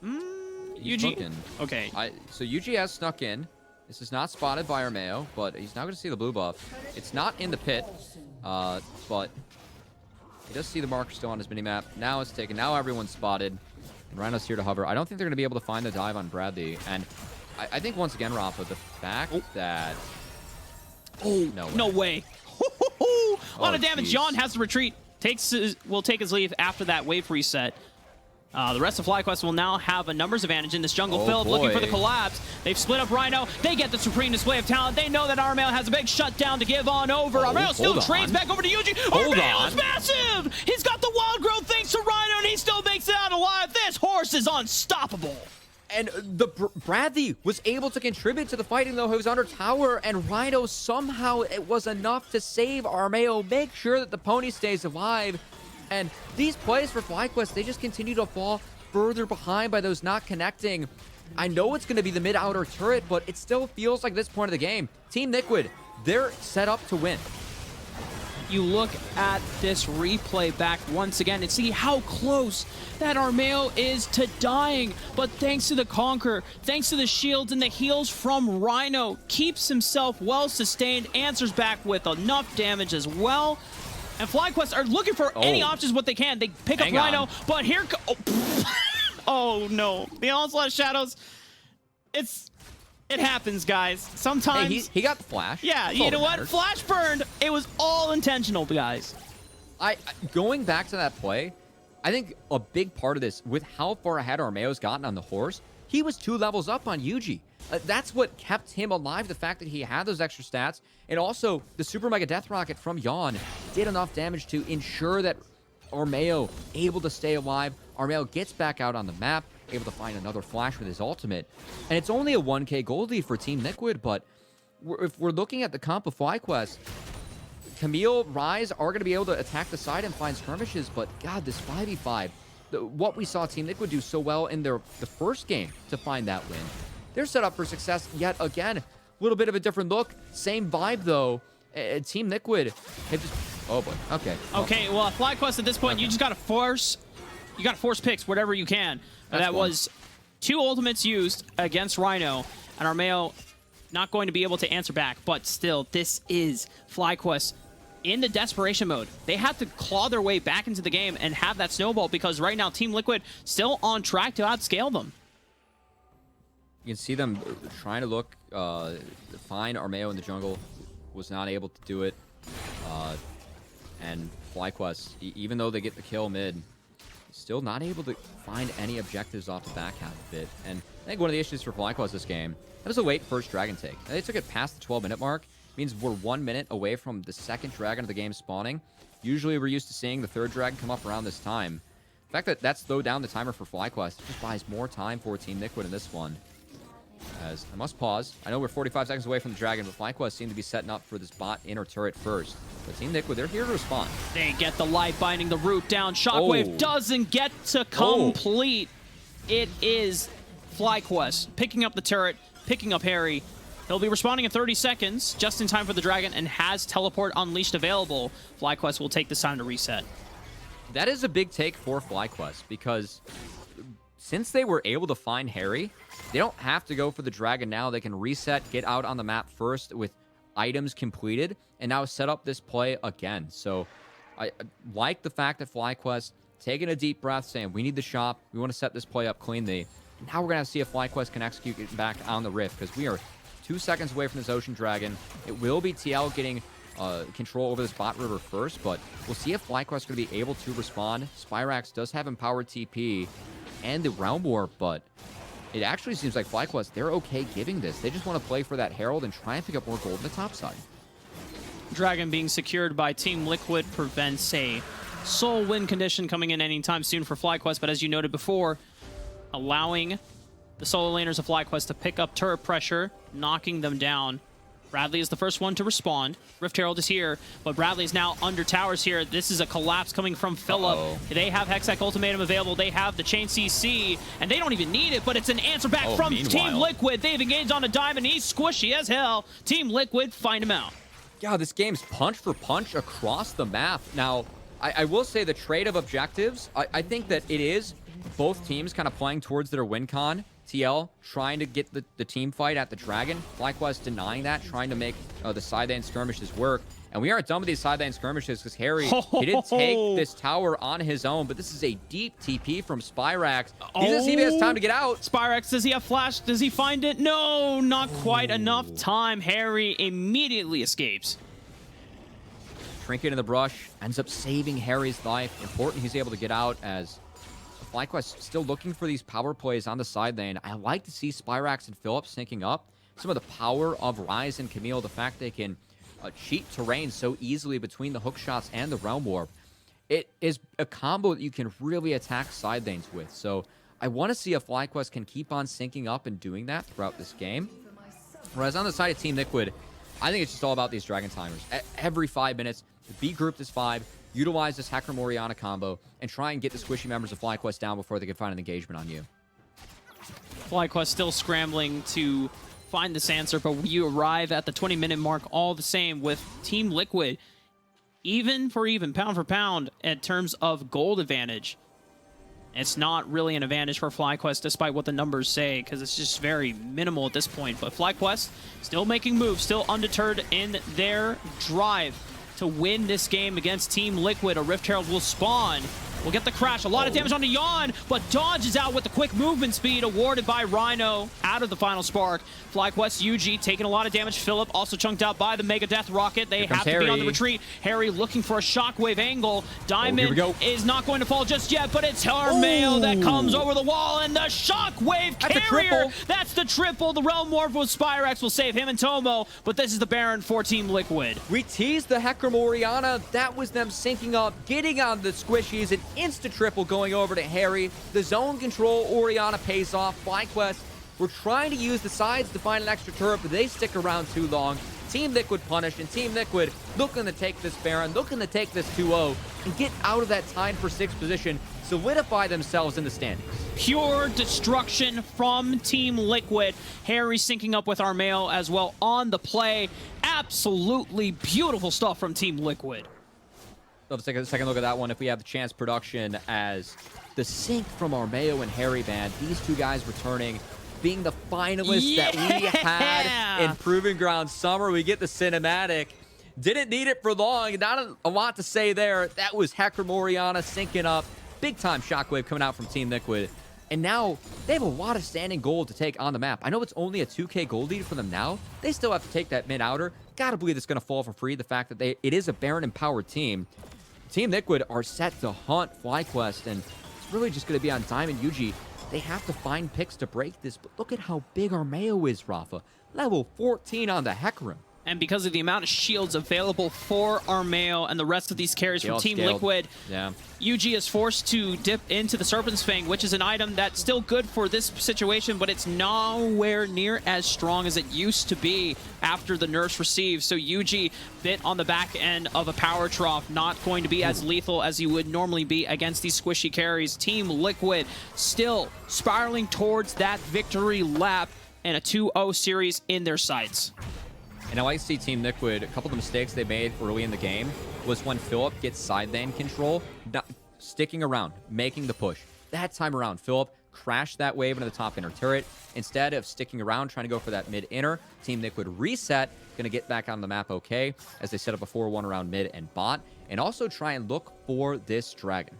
He's Yuji... looking. Okay. So Yuji has snuck in. This is not spotted by Armeo, but he's now going to see the blue buff. It's not in the pit, but he does see the marker still on his minimap. Now it's taken. Now everyone's spotted. And Rhino's here to hover. I don't think they're going to be able to find the dive on Bradley. And I think once again, Rafa, the fact that... Oh, no way. A lot of damage. Geez. Jan has to retreat. Will take his leave after that wave reset. The rest of FlyQuest will now have a numbers advantage in this jungle. Philip looking for the collapse. They've split up Rhino. They get the supreme display of talent. They know that Armeo has a big shutdown to give on over. Armeo still trades back over to Yuji. Armeo's massive! He's got the wild growth thanks to Rhino, and he still makes it out alive. This horse is unstoppable. And the Bradley was able to contribute to the fighting, though. He was under tower, and Rhino somehow it was enough to save Armeo, make sure that the pony stays alive. And these plays for FlyQuest, they just continue to fall further behind by those not connecting. I know it's going to be the mid-outer turret, but it still feels like this point of the game. Team Liquid, they're set up to win. You look at this replay back once again and see how close that Armeo is to dying. But thanks to the Conquer, thanks to the shields and the heals from Rhino, keeps himself well sustained, answers back with enough damage as well. And FlyQuest are looking for any options what they can. They pick up Rhino, but here... Oh, no. The Onslaught of Shadows, it happens, guys. Sometimes... Hey, he got the flash. Yeah, That's you know what? matters. Flash burned. It was all intentional, guys. Going back to that play, I think a big part of this, with how far ahead Armeo's gotten on the horse, he was 2 levels up on Yuji. That's what kept him alive, the fact that he had those extra stats. And also, the Super Mega Death Rocket from Jan did enough damage to ensure that Armeo able to stay alive. Armeo gets back out on the map, able to find another flash with his ultimate. And it's only a 1k gold lead for Team Liquid, but if we're looking at the comp of FlyQuest, Camille, Rise are going to be able to attack the side and find skirmishes, but God, this 5v5, what we saw Team Liquid do so well in the first game to find that win, they're set up for success yet again. A little bit of a different look. Same vibe, though. Team Liquid have just... Oh, boy. Okay. Okay, well, FlyQuest at this point, you just got to force... You got to force picks whatever you can. That was 2 ultimates used against Rhino, and Armeo not going to be able to answer back. But still, this is FlyQuest in the desperation mode. They have to claw their way back into the game and have that snowball, because right now, Team Liquid still on track to outscale them. You can see them trying to look, find Armeo in the jungle. Was not able to do it. And FlyQuest, even though they get the kill mid, still not able to find any objectives off the back half of it. And I think one of the issues for FlyQuest this game, that was a wait first dragon take. And they took it past the 12-minute mark. It means we're 1 minute away from the second dragon of the game spawning. Usually we're used to seeing the third dragon come up around this time. The fact that slowed down the timer for FlyQuest just buys more time for Team Liquid in this one. As I must pause. I know we're 45 seconds away from the dragon, but FlyQuest seem to be setting up for this bot inner turret first. But Team Liquid, they're here to respond. They get the life binding the root down. Shockwave doesn't get to complete. It is FlyQuest picking up the turret, picking up Harry. He'll be responding in 30 seconds, just in time for the dragon, and has teleport unleashed available. FlyQuest will take this time to reset. That is a big take for FlyQuest, because since they were able to find Harry, they don't have to go for the dragon now. They can reset, get out on the map first with items completed, and now set up this play again. So I like the fact that FlyQuest taking a deep breath, saying, we need the shop. We want to set this play up cleanly. And now we're going to see if FlyQuest can execute it back on the Rift, because we are 2 seconds away from this Ocean Dragon. It will be TL getting control over this bot river first, but we'll see if FlyQuest is going to be able to respond. Spyrax does have empowered TP and the Realm Warp, but it actually seems like FlyQuest, they're okay giving this. They just want to play for that Herald and try and pick up more gold on the top side. Dragon being secured by Team Liquid prevents a soul win condition coming in anytime soon for FlyQuest, but as you noted before, allowing the solo laners of FlyQuest to pick up turret pressure, knocking them down. Bradley is the first one to respond. Rift Herald is here, but Bradley is now under towers here. This is a collapse coming from Philip. They have Hextech Ultimatum available. They have the Chain CC, and they don't even need it, but it's an answer back from Team Liquid. They've engaged on a diamond. He's squishy as hell. Team Liquid, find him out. Yeah, this game's punch for punch across the map. Now, I will say the trade of objectives, I think that it is both teams kind of playing towards their win con. TL trying to get the team fight at the Dragon. FlyQuest denying that, trying to make the side lane skirmishes work. And we aren't done with these side lane skirmishes because Harry, he did take this tower on his own, but this is a deep TP from Spyrax. He doesn't see if he has time to get out. Spyrax, does he have flash? Does he find it? No, not quite enough time. Harry immediately escapes. Trinket in the brush ends up saving Harry's life. Important he's able to get out as FlyQuest still looking for these power plays on the side lane. I like to see Spyrax and Philip syncing up. Some of the power of Ryze and Camille, the fact they can cheat terrain so easily between the hook shots and the Realm Warp. It is a combo that you can really attack side lanes with. So I want to see if FlyQuest can keep on syncing up and doing that throughout this game. Whereas on the side of Team Liquid, I think it's just all about these Dragon timers. Every 5 minutes, be grouped as 5, utilize this Hecarim Orianna combo, and try and get the squishy members of FlyQuest down before they can find an engagement on you. FlyQuest still scrambling to find this answer, but you arrive at the 20-minute mark all the same with Team Liquid. Even for even, pound for pound, in terms of gold advantage. It's not really an advantage for FlyQuest, despite what the numbers say, because it's just very minimal at this point. But FlyQuest still making moves, still undeterred in their drive to win this game against Team Liquid. A Rift Herald will spawn. We'll get the crash. A lot of damage on the Yawn, but dodges out with the quick movement speed awarded by Rhino out of the final spark. FlyQuest UG taking a lot of damage. Philip also chunked out by the Mega Death Rocket. They have to be on the retreat. Harry looking for a shockwave angle. Diamond is not going to fall just yet, but it's Armail that comes over the wall, and the shockwave carrier. That's the triple. The Realm Warp with Spyrax will save him and Tomo, but this is the Baron for Team Liquid. We teased the Hecarim Orianna. That was them syncing up, getting on the squishies, and insta triple going over to Harry. The zone control Orianna pays off. FlyQuest, we're trying to use the sides to find an extra turret, but they stick around too long. Team Liquid punished, and Team Liquid looking to take this Baron, looking to take this 2-0, and get out of that tied for 6th position, solidify themselves in the standings. Pure destruction from Team Liquid. Harry syncing up with Armail as well on the play. Absolutely beautiful stuff from Team Liquid. Let's take a second look at that one if we have the chance. Production as the sync from Armail and Harry Band. These two guys returning, being the finalists that we had in Proving Ground Summer. We get the cinematic. Didn't need it for long. Not a lot to say there. That was Hecarim Orianna syncing up. Big time shockwave coming out from Team Liquid. And now they have a lot of standing gold to take on the map. I know it's only a 2K gold lead for them now. They still have to take that mid-outer. Gotta believe it's gonna fall for free. The fact that it is a Baron-empowered team. Team Liquid are set to hunt FlyQuest, and it's really just going to be on Diamond UG. They have to find picks to break this, but look at how big Armail is, Rafa. Level 14 on the Hecarim. And because of the amount of shields available for Armail and the rest of these carries from Team Liquid, UG is forced to dip into the Serpent's Fang, which is an item that's still good for this situation, but it's nowhere near as strong as it used to be after the nerfs received. So UG bit on the back end of a power trough, not going to be as lethal as you would normally be against these squishy carries. Team Liquid still spiraling towards that victory lap and a 2-0 series in their sights. And I like to see Team Liquid, a couple of the mistakes they made early in the game was when Philip gets side lane control, not sticking around, making the push. That time around, Philip crashed that wave into the top inner turret. Instead of sticking around, trying to go for that mid-inner, Team Liquid reset, going to get back on the map okay, as they set up a 4-1 around mid and bot, and also try and look for this dragon.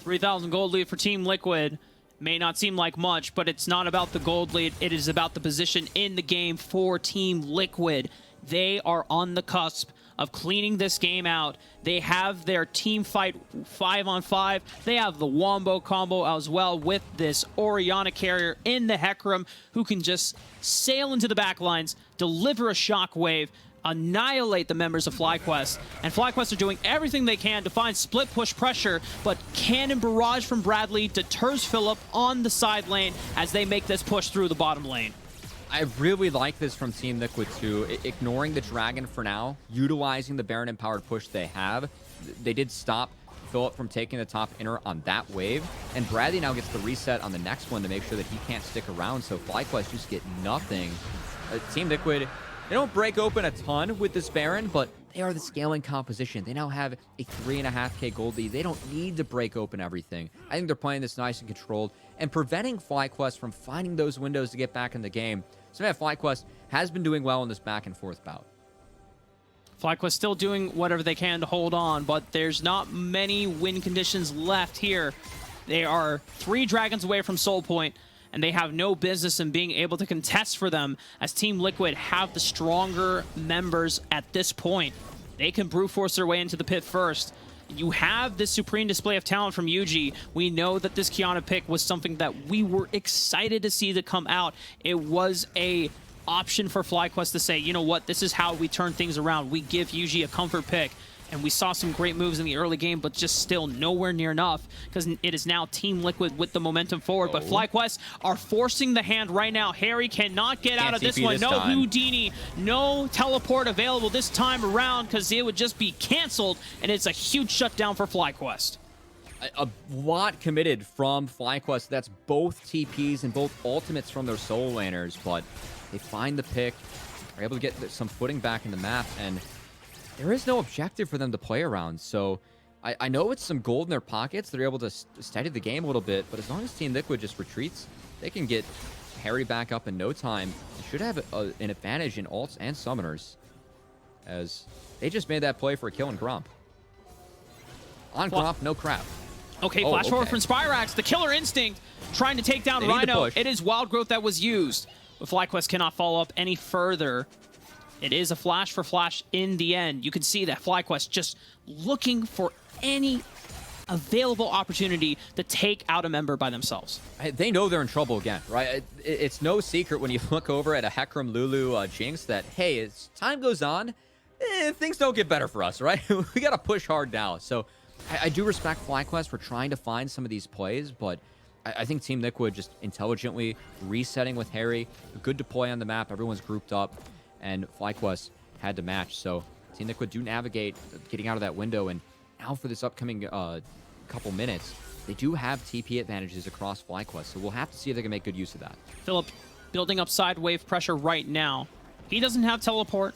3,000 gold lead for Team Liquid. May not seem like much, but it's not about the gold lead. It is about the position in the game for Team Liquid. They are on the cusp of cleaning this game out. They have their team fight 5-on-5. They have the Wombo combo as well with this Orianna carrier in the Hecarim who can just sail into the backlines, deliver a shockwave, annihilate the members of FlyQuest. And FlyQuest are doing everything they can to find split push pressure, but Cannon Barrage from Bradley deters Philip on the side lane as they make this push through the bottom lane. I really like this from Team Liquid too, ignoring the Dragon for now, utilizing the Baron empowered push they have. They did stop Philip from taking the top inner on that wave, and Bradley now gets the reset on the next one to make sure that he can't stick around, so FlyQuest just get nothing. Team Liquid, they don't break open a ton with this Baron, but they are the scaling composition. They now have a 3.5K gold lead. They don't need to break open everything. I think they're playing this nice and controlled and preventing FlyQuest from finding those windows to get back in the game. So yeah, FlyQuest has been doing well in this back and forth bout. FlyQuest still doing whatever they can to hold on, but there's not many win conditions left here. They are 3 dragons away from Soul Point, and they have no business in being able to contest for them, as Team Liquid have the stronger members at this point. They can brute force their way into the pit first. You have this supreme display of talent from Yuji. We know that this Kiana pick was something that we were excited to see to come out. It was a option for FlyQuest to say, you know what, this is how we turn things around. We give Yuji a comfort pick. And we saw some great moves in the early game, but just still nowhere near enough, because it is now Team Liquid with the momentum forward. But FlyQuest are forcing the hand right now. Harry cannot get out of this one. No Houdini, no teleport available this time around, because it would just be canceled, and it's a huge shutdown for FlyQuest. A lot committed from FlyQuest. That's both TPs and both ultimates from their soul laners, but they find the pick, are able to get some footing back in the map, and there is no objective for them to play around. So I know it's some gold in their pockets. They're able to steady the game a little bit, but as long as Team Liquid just retreats, they can get Harry back up in no time. They should have an advantage in ults and summoners, as they just made that play for a kill in Gromp. On Gromp, no crap. Okay, flash forward from Spyrax, the killer instinct, trying to take down Rhino. It is Wild Growth that was used, but FlyQuest cannot follow up any further. It is a flash for flash in the end. You can see that FlyQuest just looking for any available opportunity to take out a member by themselves. They know they're in trouble again, right? It's no secret when you look over at a Hecarim Lulu Jinx that, hey, as time goes on, things don't get better for us, right? We got to push hard now. So I do respect FlyQuest for trying to find some of these plays, but I think Team Liquid just intelligently resetting with Harry, a good deploy on the map, everyone's grouped up, and FlyQuest had to match. So Team Liquid do navigate getting out of that window, and now for this upcoming couple minutes, they do have TP advantages across FlyQuest, so we'll have to see if they can make good use of that. Philip building up side wave pressure right now. He doesn't have teleport,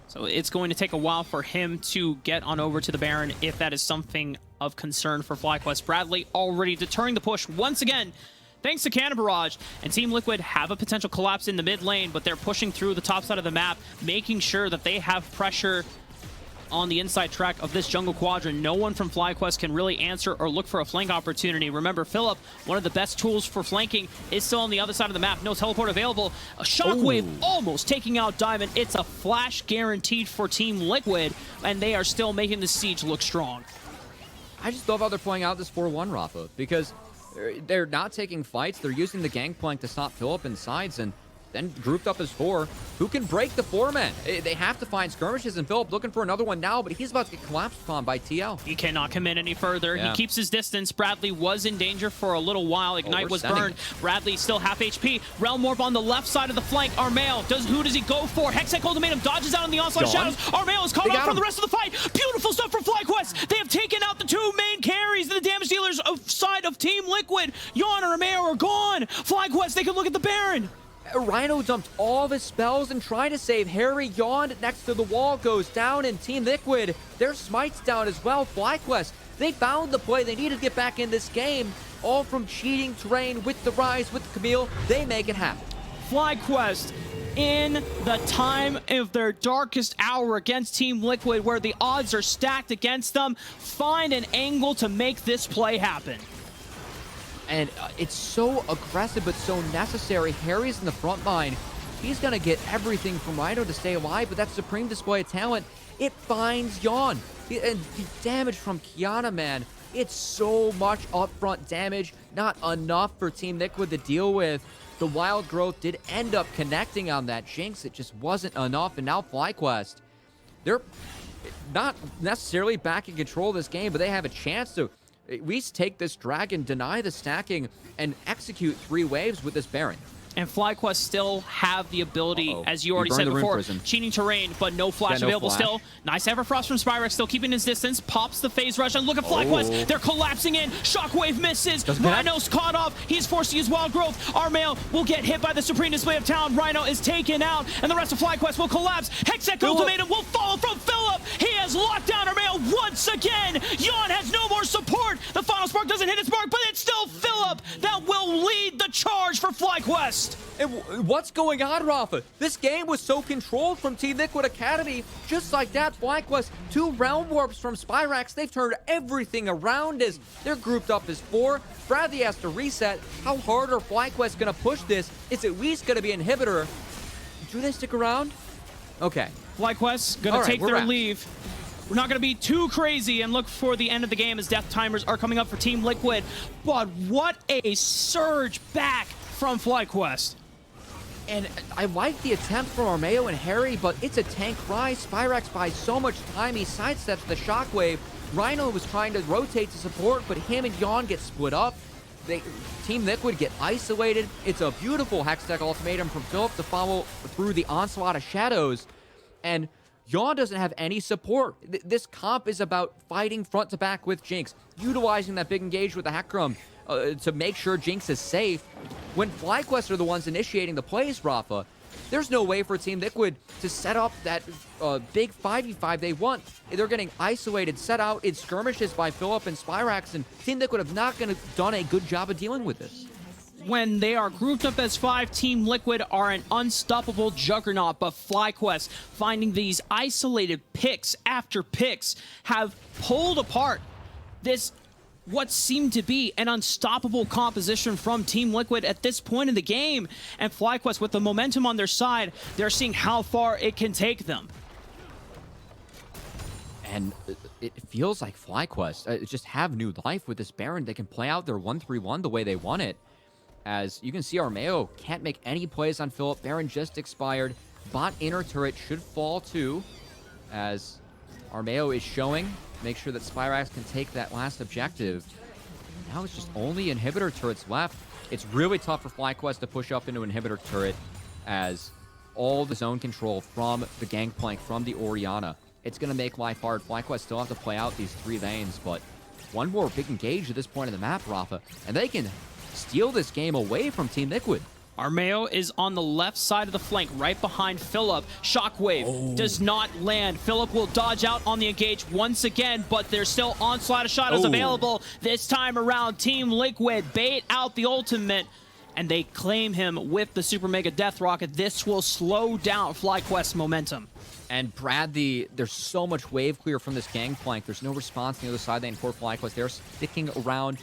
so it's going to take a while for him to get on over to the Baron if that is something of concern for FlyQuest. Bradley already deterring the push once again, thanks to Cannon Barrage, and Team Liquid have a potential collapse in the mid lane, but they're pushing through the top side of the map, making sure that they have pressure on the inside track of this jungle quadrant. No one from FlyQuest can really answer or look for a flank opportunity. Remember, Philip, one of the best tools for flanking, is still on the other side of the map. No teleport available. A shockwave almost taking out Diamond. It's a flash guaranteed for Team Liquid, and they are still making the siege look strong. I just love how they're playing out this 4-1, Rafa, because they're not taking fights. They're using the gangplank to stop Philip in sides, and then grouped up as 4. Who can break the 4-man? They have to find skirmishes, and Philip looking for another one now, but he's about to get collapsed upon by TL. He cannot commit any further. He keeps his distance. Bradley was in danger for a little while. Ignite was burned. Bradley still half HP. Realm Warp on the left side of the flank. Armail, who does he go for? Hextech Ultimatum dodges out on the onslaught shadows. Armail is caught off from the rest of the fight. Beautiful stuff from FlyQuest. They have taken out the 2 main carries, the damage dealers side of Team Liquid. Yawn and Armail are gone. FlyQuest, they can look at the Baron. Rhino dumped all of his spells and tried to save Harry. Yawned next to the wall, goes down, and Team Liquid, their smite's down as well. FlyQuest, they found the play. They needed to get back in this game. All from cheating terrain with the Rise, with the Camille. They make it happen. FlyQuest, in the time of their darkest hour against Team Liquid, where the odds are stacked against them, find an angle to make this play happen. And it's so aggressive, but so necessary. Harry's in the front line. He's going to get everything from Rhino to stay alive, but that supreme display of talent, it finds Yawn. And the damage from Kiana, man, it's so much upfront damage, not enough for Team Liquid to deal with. The Wild Growth did end up connecting on that Jinx. It just wasn't enough, and now FlyQuest, they're not necessarily back in control of this game, but they have a chance to at least take this dragon, deny the stacking, and execute 3 waves with this Baron. And FlyQuest still have the ability, as you already burned said the Rune before, Prison. cheating terrain, but no flash Yeah, no available flash. still. Nice Everfrost from Spyrex, still keeping his distance. Pops the phase rush, and look at FlyQuest. They're collapsing in. Shockwave misses. Doesn't connect. Rhino's caught off. He's forced to use Wild Growth. Armail will get hit by the Supreme Display of Talent. Rhino is taken out, and the rest of FlyQuest will collapse. Hextech Ultimatum will follow from Philip. He has locked down Armail once again. Yon has no more support. The final spark doesn't hit its mark, but it's still Philip that will lead the charge for FlyQuest. And what's going on, Rafa? This game was so controlled from Team Liquid Academy. Just like that, FlyQuest, 2 Realm Warps from Spyrex. They've turned everything around as they're grouped up as 4. Bradley has to reset. How hard are FlyQuest going to push this? It's at least going to be Inhibitor. Do they stick around? Okay. FlyQuest gonna All right, take we're their wrapped. leave. We're not gonna be too crazy and look for the end of the game as death timers are coming up for Team Liquid. But what a surge back from FlyQuest. And I like the attempt from Armeo and Harry, but it's a tank rise. Spyrex buys so much time. He sidesteps the Shockwave. Rhino was trying to rotate to support, but him and Yon get split up. Team Liquid get isolated. It's a beautiful Hextech ultimatum from Philip to follow through the onslaught of shadows. And Yon doesn't have any support. This comp is about fighting front to back with Jinx, utilizing that big engage with the Hecarim to make sure Jinx is safe. When FlyQuest are the ones initiating the plays, Rafa, there's no way for Team Liquid to set up that big 5v5 they want. They're getting isolated, set out in skirmishes by Philip and Spyrex, and Team Liquid have not done a good job of dealing with this. When they are grouped up as 5, Team Liquid are an unstoppable juggernaut, but FlyQuest, finding these isolated picks after picks, have pulled apart this what seemed to be an unstoppable composition from Team Liquid at this point in the game. And FlyQuest, with the momentum on their side, they're seeing how far it can take them. And it feels like FlyQuest just have new life with this Baron. They can play out their 1-3-1 the way they want it. As you can see, Armeo can't make any plays on Philip. Baron just expired. Bot inner turret should fall too, as Armeo is showing. Make sure that Spyrex can take that last objective. Now it's just only inhibitor turrets left. It's really tough for FlyQuest to push up into inhibitor turret, as all the zone control from the Gangplank, from the Orianna. It's going to make life hard. FlyQuest still have to play out these 3 lanes, but one more big engage at this point in the map, Rafa, and they can steal this game away from Team Liquid. Armeo is on the left side of the flank, right behind Philip. Shockwave does not land. Philip will dodge out on the engage once again, but there's still onslaught of shadows available. This time around, Team Liquid bait out the ultimate, and they claim him with the Super Mega Death Rocket. This will slow down FlyQuest's momentum. And Bradley, there's so much wave clear from this Gangplank. There's no response on the other side lane for FlyQuest. They're sticking around,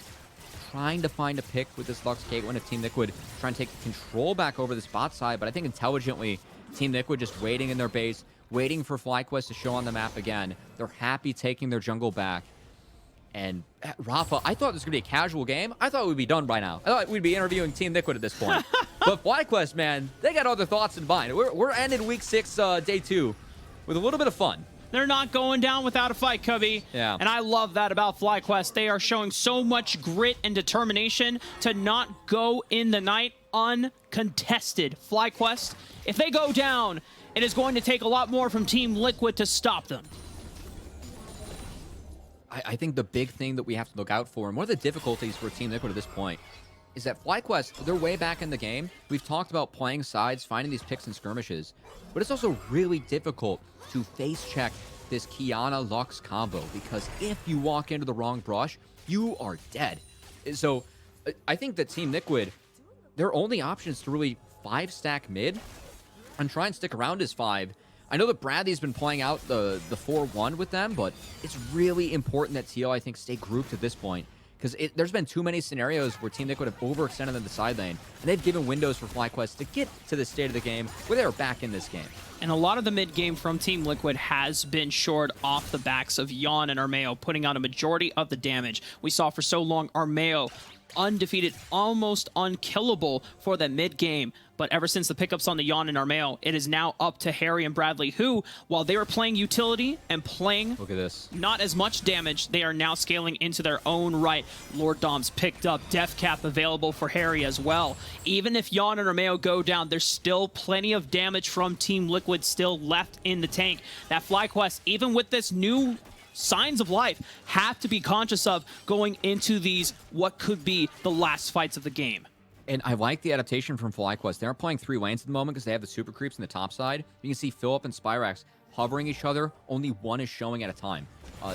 trying to find a pick with this Lux Gateway of Team Liquid, trying to take control back over the bot side, but I think intelligently, Team Liquid just waiting in their base, waiting for FlyQuest to show on the map again. They're happy taking their jungle back. And Rafa, I thought this was going to be a casual game. I thought we'd be done by now. I thought we'd be interviewing Team Liquid at this point. But FlyQuest, man, they got other thoughts in mind. We're ending week 6, day 2, with a little bit of fun. They're not going down without a fight, Cubby. Yeah. And I love that about FlyQuest. They are showing so much grit and determination to not go in the night uncontested. FlyQuest, if they go down, it is going to take a lot more from Team Liquid to stop them. I think the big thing that we have to look out for, and one of the difficulties for Team Liquid at this point, is that FlyQuest, they're way back in the game. We've talked about playing sides, finding these picks and skirmishes, but it's also really difficult to face check this Kiana Lux combo, because if you walk into the wrong brush, you are dead. So I think that Team Liquid, their only options to really 5-stack mid and try and stick around is 5. I know that Bradley's been playing out the 4-1 with them, but it's really important that TL, I think, stay grouped at this point, because there's been too many scenarios where Team Liquid have overextended in the side lane, and they've given windows for FlyQuest to get to the state of the game where they are back in this game. And a lot of the mid game from Team Liquid has been shored off the backs of Yon and Armeo, putting out a majority of the damage. We saw for so long Armeo undefeated, almost unkillable for the mid game. But ever since the pickups on the Yawn and Armeo, it is now up to Harry and Bradley, who, while they were playing utility and playing Look at this. not as much damage, they are now scaling into their own right. Lord Dom's picked up, Death Cap available for Harry as well. Even if Yawn and Armeo go down, there's still plenty of damage from Team Liquid still left in the tank. That FlyQuest, even with this new signs of life, have to be conscious of going into these what could be the last fights of the game. And I like the adaptation from FlyQuest. They aren't playing 3 lanes at the moment because they have the super creeps in the top side. You can see Philip and Spyrax hovering each other. Only one is showing at a time.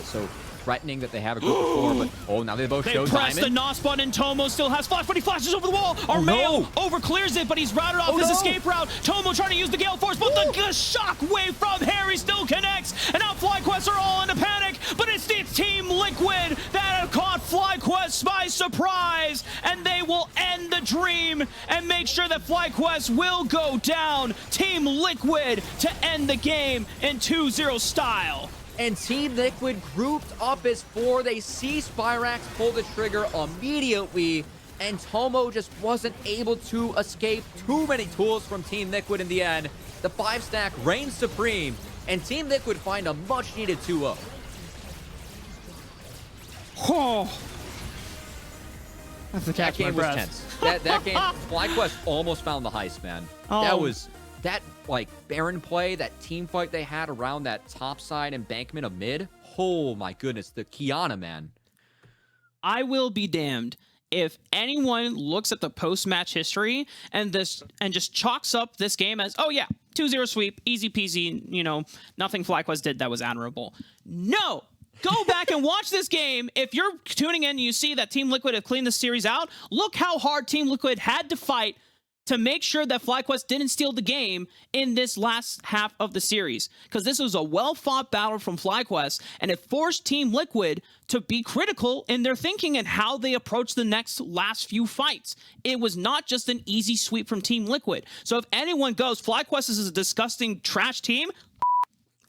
So threatening that they have a group of 4, but oh, now they both show press Diamond. the NOS button. Tomo still has flash, but he flashes over the wall. Armeo overclears it, but he's routed off his escape route. Tomo trying to use the Gale Force, but the shock wave from Harry still connects. And now FlyQuest are all into panic, but it's Team Liquid that have caught FlyQuest by surprise, and they will end the dream and make sure that FlyQuest will go down. Team Liquid to end the game in 2-0 style. And Team Liquid grouped up as 4. They see Spyrax pull the trigger immediately, and Tomo just wasn't able to escape too many tools from Team Liquid in the end. The 5-stack reigns supreme, and Team Liquid find a much-needed 2-0. Oh, that's the That game was tense. That game, FlyQuest almost found the heist, man. That like Baron play, that team fight they had around that top side embankment of mid. Oh my goodness, the Kiana, man. I will be damned if anyone looks at the post-match history and just chalks up this game as, oh yeah, 2-0 sweep, easy peasy, nothing FlyQuest did that was admirable. No! Go back and watch this game. If you're tuning in and you see that Team Liquid have cleaned the series out, look how hard Team Liquid had to fight to make sure that FlyQuest didn't steal the game in this last half of the series. Because this was a well-fought battle from FlyQuest, and it forced Team Liquid to be critical in their thinking and how they approach the last few fights. It was not just an easy sweep from Team Liquid. So if anyone goes, FlyQuest is a disgusting trash team,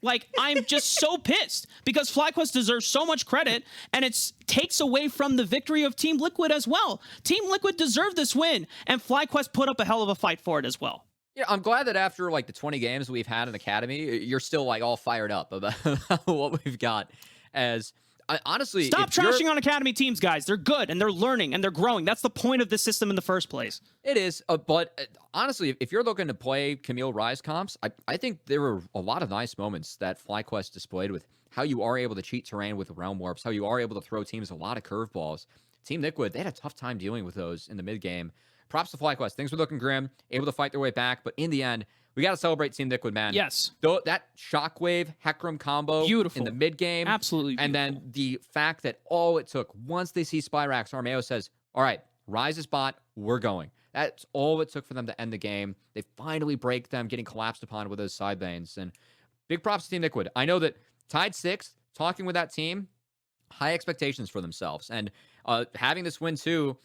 like, I'm just so pissed because FlyQuest deserves so much credit, and it takes away from the victory of Team Liquid as well. Team Liquid deserved this win, and FlyQuest put up a hell of a fight for it as well. Yeah, I'm glad that after like the 20 games we've had in Academy, you're still like all fired up about what we've got. As honestly, stop trashing on Academy teams, guys. They're good and they're learning and they're growing. That's the point of this system in the first place. It is, but honestly, if you're looking to play Camille Rise comps, I think there were a lot of nice moments that FlyQuest displayed with how you are able to cheat terrain with realm warps, how you are able to throw teams a lot of curveballs. Team Liquid, they had a tough time dealing with those in the mid game. Props to FlyQuest. Things were looking grim, able to fight their way back, but in the end, we got to celebrate Team Liquid, man. Yes. Though that Shockwave Hecarim combo Beautiful. in the mid game. Absolutely beautiful. And then the fact that all it took, once they see Spyrax, Armeo says, all right, Rise is bot, we're going. That's all it took for them to end the game. They finally break them, getting collapsed upon with those side lanes. And big props to Team Liquid. I know that tied 6th, talking with that team, high expectations for themselves. And having this win too,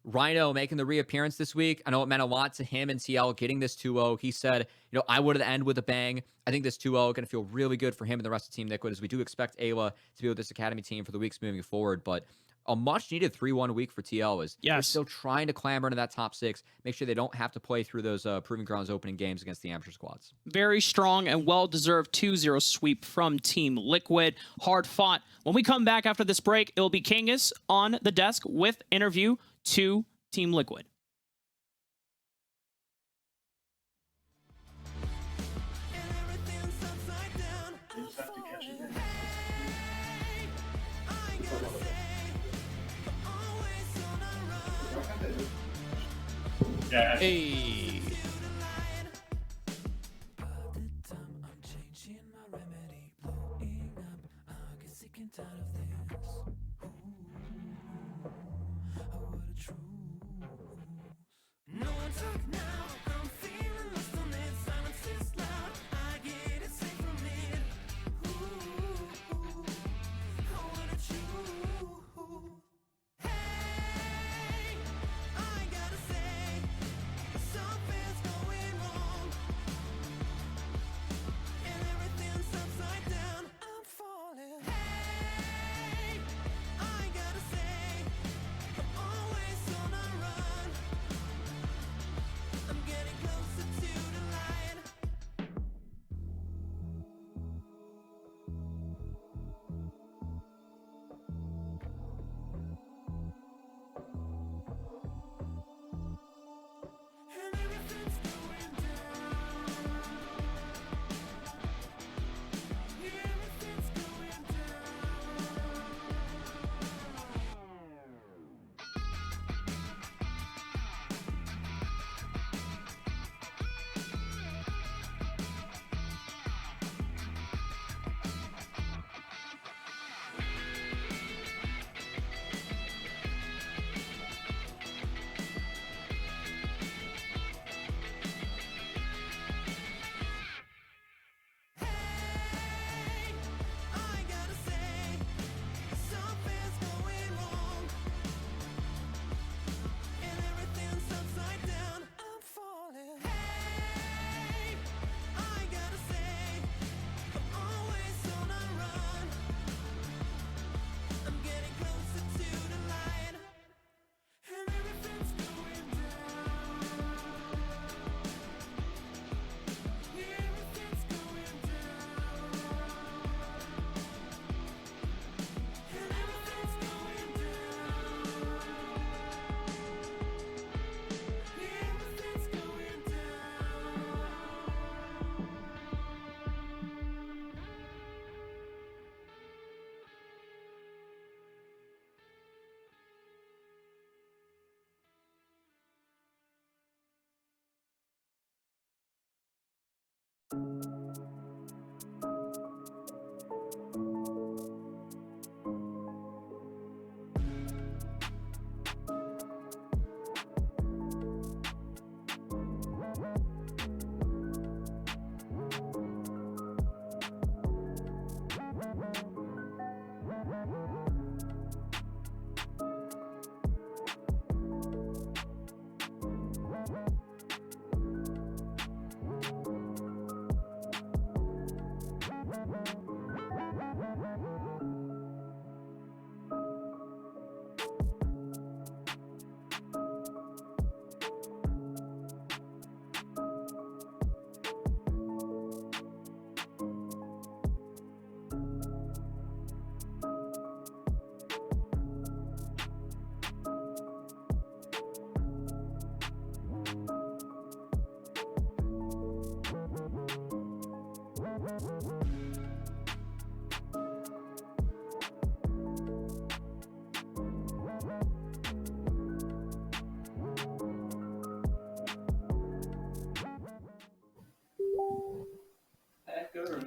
Rhino making the reappearance this week. I know it meant a lot to him and TL getting this 2-0. He said, I would have ended with a bang. I think this 2-0 going to feel really good for him and the rest of Team Liquid, as we do expect Ayla to be with this Academy team for the weeks moving forward. But a much-needed 3-1 week for TL is they're still trying to clamber into that top 6, make sure they don't have to play through those Proving Grounds opening games against the amateur squads. Very strong and well-deserved 2-0 sweep from Team Liquid. Hard fought. When we come back after this break, it'll be Kangas on the desk with interview to Team Liquid. Hey.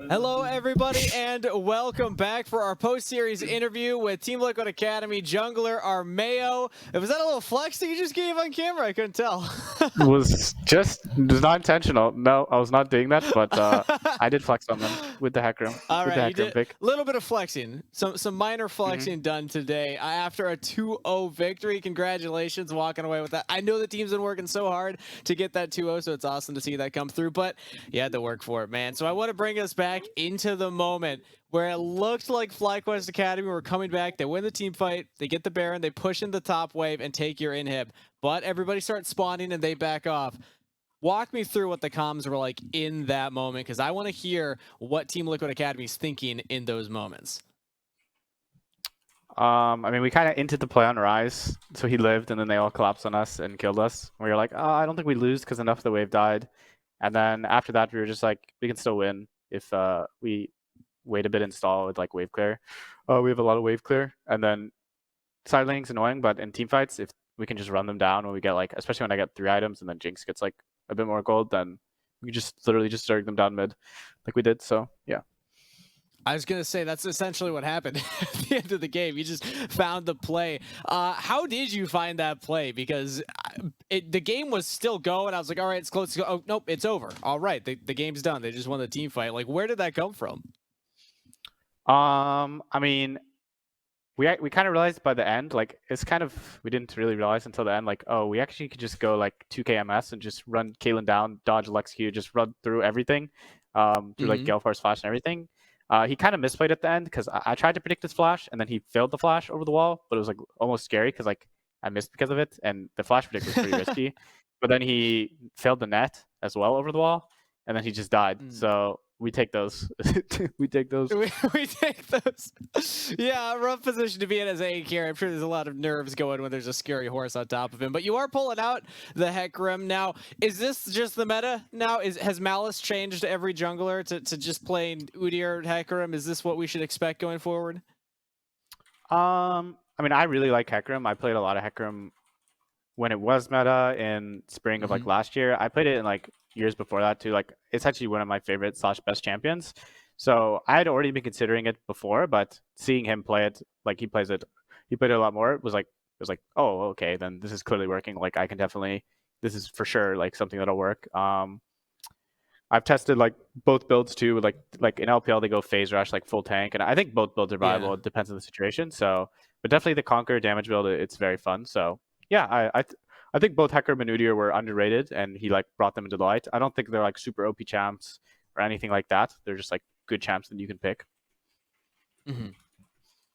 Hello, everybody, and welcome back for our post-series interview with Team Liquid Academy jungler Armeo. Was that a little flex that you just gave on camera? I couldn't tell. was not intentional. No, I was not doing that, but I did flex on them with the hack room. All with the right, you hack room did pick. a little bit of flexing, some minor flexing done today after a 2-0 victory. Congratulations, walking away with that. I know the team's been working so hard to get that 2-0, so it's awesome to see that come through, but you had to work for it, man. So I want to bring us back into the moment where it looked like FlyQuest Academy were coming back. They win the team fight, they get the Baron, they push in the top wave and take your inhib, but everybody starts spawning and they back off. Walk me through what the comms were like in that moment, because I want to hear what Team Liquid Academy is thinking in those moments. I mean, we kind of entered the play on Rise, so he lived, and then they all collapsed on us and killed us. We were like, oh, I don't think we lose because enough of the wave died. And then after that, we were just like, we can still win if we wait a bit and stall with like wave clear. We have a lot of wave clear, and then side laning's annoying, but in team fights, if we can just run them down when we get like, especially when I get 3 items and then Jinx gets like a bit more gold, then we just literally just drag them down mid like we did. So yeah. I was going to say that's essentially what happened at the end of the game. You just found the play. How did you find that play? Because the game was still going. I was like, all right, it's close to go. Oh, nope, it's over. All right, the game's done. They just won the team fight. Like, where did that come from? I mean, we kind of realized by the end, like it's kind of, we didn't really realize until the end, like, oh, we actually could just go like 2k MS and just run Caitlyn down, dodge Lex Q, just run through everything, through like Galefar's flash and everything. He kind of misplayed at the end because I tried to predict his flash and then he failed the flash over the wall, but it was like almost scary because like I missed because of it, and the flash predict was pretty risky. But then he failed the net as well over the wall, and then he just died. So we take those. we take those. We take those. Yeah, rough position to be in as a here. I'm sure there's a lot of nerves going when there's a scary horse on top of him. But you are pulling out the Hecarim. Now, is this just the meta now? Has Malice changed every jungler to just playing Udyr Hecarim? Is this what we should expect going forward? I mean, I really like Hecarim. I played a lot of Hecarim when it was meta in spring of like last year. I played it in like years before that too. Like it's actually one of my favorite / best champions. So I had already been considering it before, but seeing him play it, like he played it a lot more. It was like, oh, okay, then this is clearly working. Like I can definitely, this is for sure like something that'll work. I've tested like both builds too. Like in LPL they go phase rush, like full tank, and I think both builds are viable. It depends on the situation. So, but definitely the Conquer damage build, it's very fun. So yeah, I think both Hecarim and Udyr were underrated, and he like brought them into the light. I don't think they're like super OP champs or anything like that. They're just like good champs that you can pick.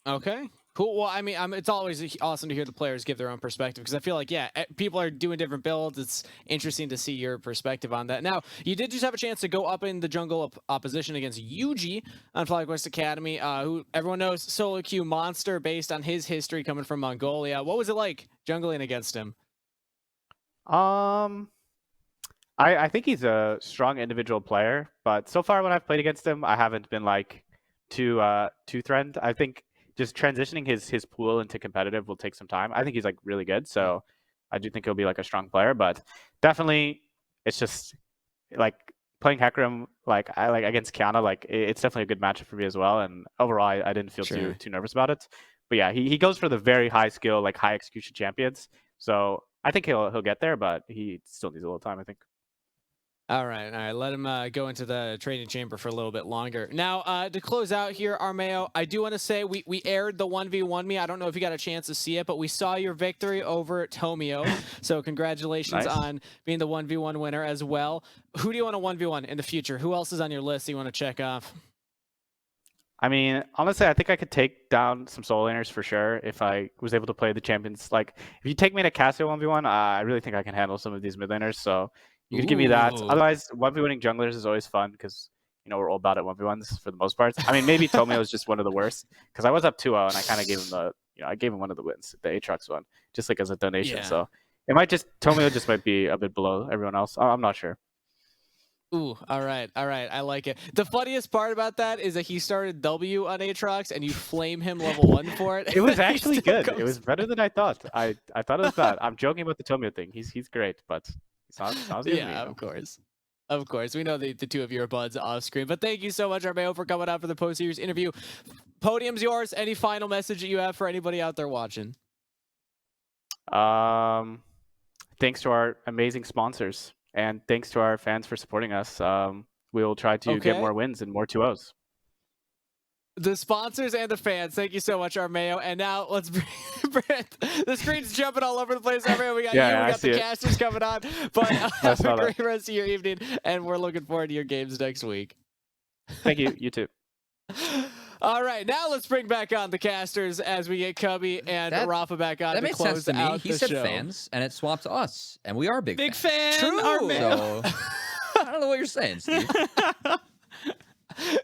Okay, cool. Well, I mean, it's always awesome to hear the players give their own perspective, because I feel like, yeah, people are doing different builds. It's interesting to see your perspective on that. Now, you did just have a chance to go up in the jungle opposition against Yuji on FlyQuest Academy, who everyone knows solo queue monster based on his history coming from Mongolia. What was it like jungling against him? I think he's a strong individual player, but so far when I've played against him, I haven't been like too threatened. I think just transitioning his pool into competitive will take some time. I think he's like really good, so I do think he'll be like a strong player, but definitely it's just like playing Hecarim like against Kiana, like it's definitely a good matchup for me as well. And overall I didn't feel too nervous about it. But yeah, he goes for the very high skill, like high execution champions. So I think he'll get there, but he still needs a little time, I think. All right. Let him go into the training chamber for a little bit longer. Now, to close out here, Armeo, I do want to say we aired the 1v1 me. I don't know if you got a chance to see it, but we saw your victory over Tomio. So congratulations on being the 1v1 winner as well. Who do you want to 1v1 in the future? Who else is on your list that you want to check off? I mean, honestly, I think I could take down some solo laners for sure if I was able to play the champions. Like, if you take me to Cassio 1v1, I really think I can handle some of these mid laners. So you could give me that. Otherwise, 1v1ing junglers is always fun because, you know, we're all bad at 1v1s for the most part. I mean, maybe Tomio is just one of the worst because I was up 2-0 and I kind of gave him I gave him one of the wins, the Aatrox one, just like as a donation. Yeah. So it might Tomio just might be a bit below everyone else. I'm not sure. Ooh, all right. I like it. The funniest part about that is that he started W on Aatrox and you flame him level 1 for it. It was actually good. It was better than I thought. I thought it was bad. I'm joking about the Tomio thing. He's great, but it's not yeah, of course. Of course, we know the two of you are buds off screen, but thank you so much, Armeo, for coming out for the post-series interview. Podium's yours. Any final message that you have for anybody out there watching? Thanks to our amazing sponsors, and thanks to our fans for supporting us. We will try to get more wins and more 2-0s. The sponsors and the fans, thank you so much, Armeo. And now let's bring the screen's jumping all over the place. Armeo, we got we got the casters coming on. But have a great rest of your evening, and we're looking forward to your games next week. Thank you. You too. All right, now let's bring back on the casters as we get Cubby and Rafa back on to close out the show. He said fans, and it swapped to us, and we are big fan. True. So, I don't know what you're saying, Steve.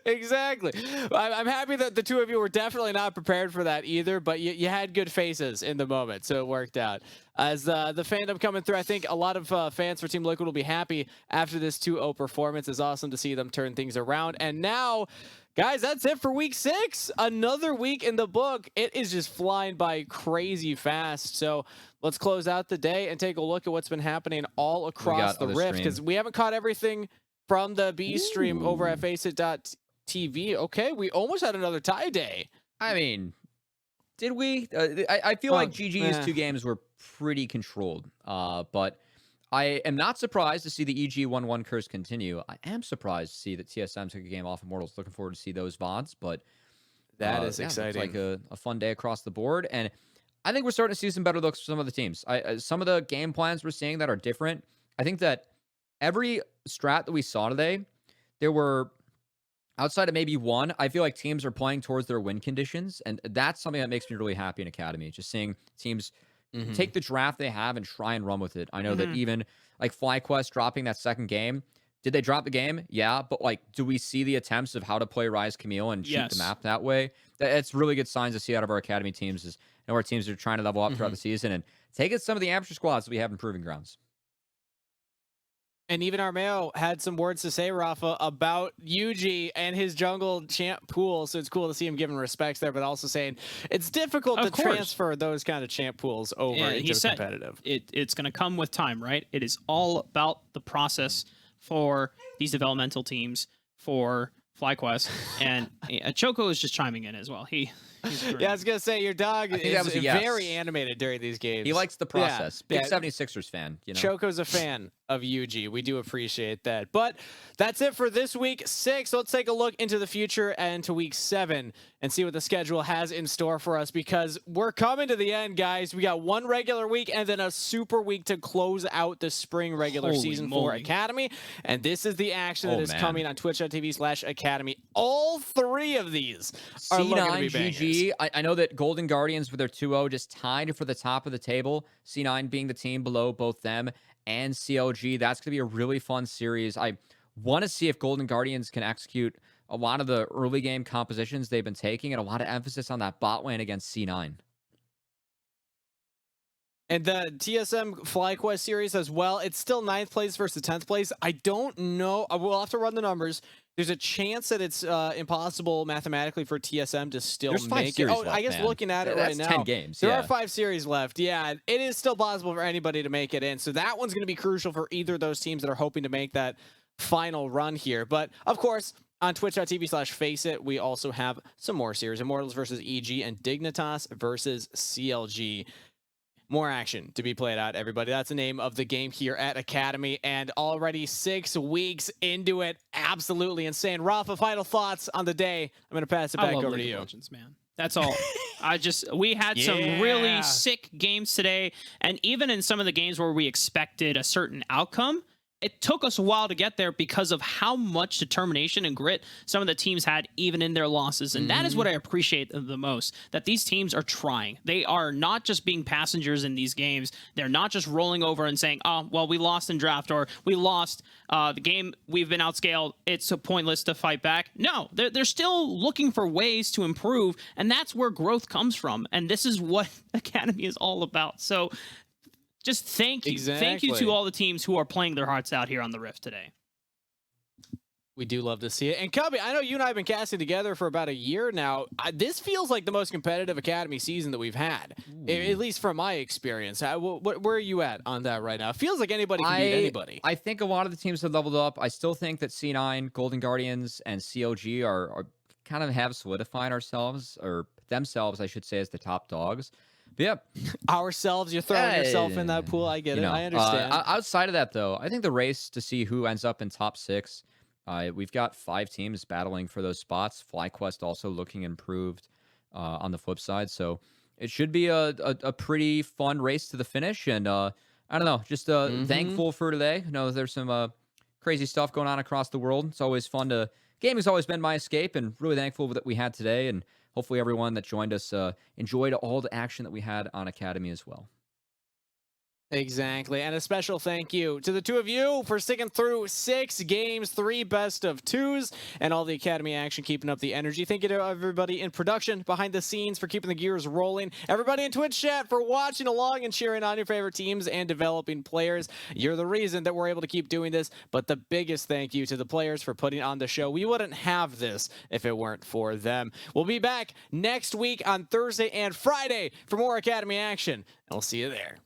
Exactly. I'm happy that the two of you were definitely not prepared for that either, but you had good faces in the moment, so it worked out. As the fandom coming through, I think a lot of fans for Team Liquid will be happy after this 2-0 performance. It's awesome to see them turn things around. And now, guys, that's it for week 6. Another week in the book. It is just flying by crazy fast. So let's close out the day and take a look at what's been happening all across the Rift, because we haven't caught everything from the B stream over at faceit.tv. Okay, we almost had another tie day. I mean, did we? I feel like GG's 2 games were pretty controlled. But I am not surprised to see the EG 1-1 curse continue. I am surprised to see that TSM took a game off Immortals. Looking forward to see those VODs. But that is exciting. It's like a fun day across the board. And I think we're starting to see some better looks for some of the teams. Some of the game plans we're seeing that are different. I think that every strat that we saw today, there were, outside of maybe one, I feel like teams are playing towards their win conditions. And that's something that makes me really happy in Academy. Just seeing teams take the draft they have and try and run with it. I know that even like FlyQuest dropping that second game, did they drop the game? Yeah. But like, do we see the attempts of how to play Rise Camille and cheat the map that way? It's really good signs to see out of our Academy teams. Is our teams are trying to level up throughout the season and take it some of the amateur squads that we have in Proving Grounds. And even Armeo had some words to say, Rafa, about Yuji and his jungle champ pool. So it's cool to see him giving respects there, but also saying it's difficult to transfer those kind of champ pools over into competitive. It's going to come with time, right? It is all about the process for these developmental teams for FlyQuest. And Choco is just chiming in as well. Yeah, I was going to say, your dog is very animated during these games. He likes the process. Big 76ers fan. You know? Choco's a fan of UG. We do appreciate that. But that's it for this week 6. Let's take a look into the future and to week 7 and see what the schedule has in store for us, because we're coming to the end, guys. We got one regular week and then a super week to close out the spring regular season for Academy. And this is the action that is coming on twitch.tv/Academy. All 3 of these are looking to be bangers. I know that Golden Guardians with their 2-0 just tied for the top of the table. C9 being the team below both them and CLG. That's going to be a really fun series. I want to see if Golden Guardians can execute a lot of the early game compositions they've been taking and a lot of emphasis on that bot lane against C9. And the TSM FlyQuest series as well. It's still 9th place versus 10th place. I don't know. We'll have to run the numbers. There's a chance that it's impossible mathematically for TSM to still make it. Oh, I guess looking at it right now, 10 games. There are 5 series left. Yeah, it is still possible for anybody to make it in. So that one's going to be crucial for either of those teams that are hoping to make that final run here. But of course, on twitch.tv/faceit, we also have some more series. Immortals versus EG and Dignitas versus CLG. More action to be played out, everybody. That's the name of the game here at Academy, and already 6 weeks into it. Absolutely insane. Rafa, final thoughts on the day. I'm going to pass it back over to you. Legends, man. That's all. We had some really sick games today, and even in some of the games where we expected a certain outcome, it took us a while to get there because of how much determination and grit some of the teams had even in their losses. And that is what I appreciate the most, that these teams are trying. They are not just being passengers in these games. They're not just rolling over and saying, oh, well, we lost in draft, or we lost the game, we've been outscaled, it's pointless to fight back. No, they're still looking for ways to improve, and that's where growth comes from. And this is what Academy is all about. So just thank you. Thank you to all the teams who are playing their hearts out here on the Rift today. We do love to see it. And Cubby, I know you and I have been casting together for about a year now. This feels like the most competitive Academy season that we've had, at least from my experience. Where are you at on that right now? It feels like anybody can beat anybody. I think a lot of the teams have leveled up. I still think that C9, Golden Guardians, and COG are kind of have solidified themselves, I should say, as the top dogs. But yeah, ourselves, you're throwing yourself in that pool. I get it. I understand. Outside of that, though, I think the race to see who ends up in top 6. We've got 5 teams battling for those spots. FlyQuest also looking improved on the flip side. So it should be a pretty fun race to the finish. And I don't know, just thankful for today. I know there's some crazy stuff going on across the world. It's always fun to... Gaming's always been my escape, and really thankful that we had today. And hopefully everyone that joined us enjoyed all the action that we had on Academy as well. Exactly. And a special thank you to the two of you for sticking through 6 games, 3 best of 2s, and all the Academy action, keeping up the energy. Thank you to everybody in production, behind the scenes, for keeping the gears rolling. Everybody in Twitch chat for watching along and cheering on your favorite teams and developing players. You're the reason that we're able to keep doing this. But the biggest thank you to the players for putting on the show. We wouldn't have this if it weren't for them. We'll be back next week on Thursday and Friday for more Academy action, and we'll see you there.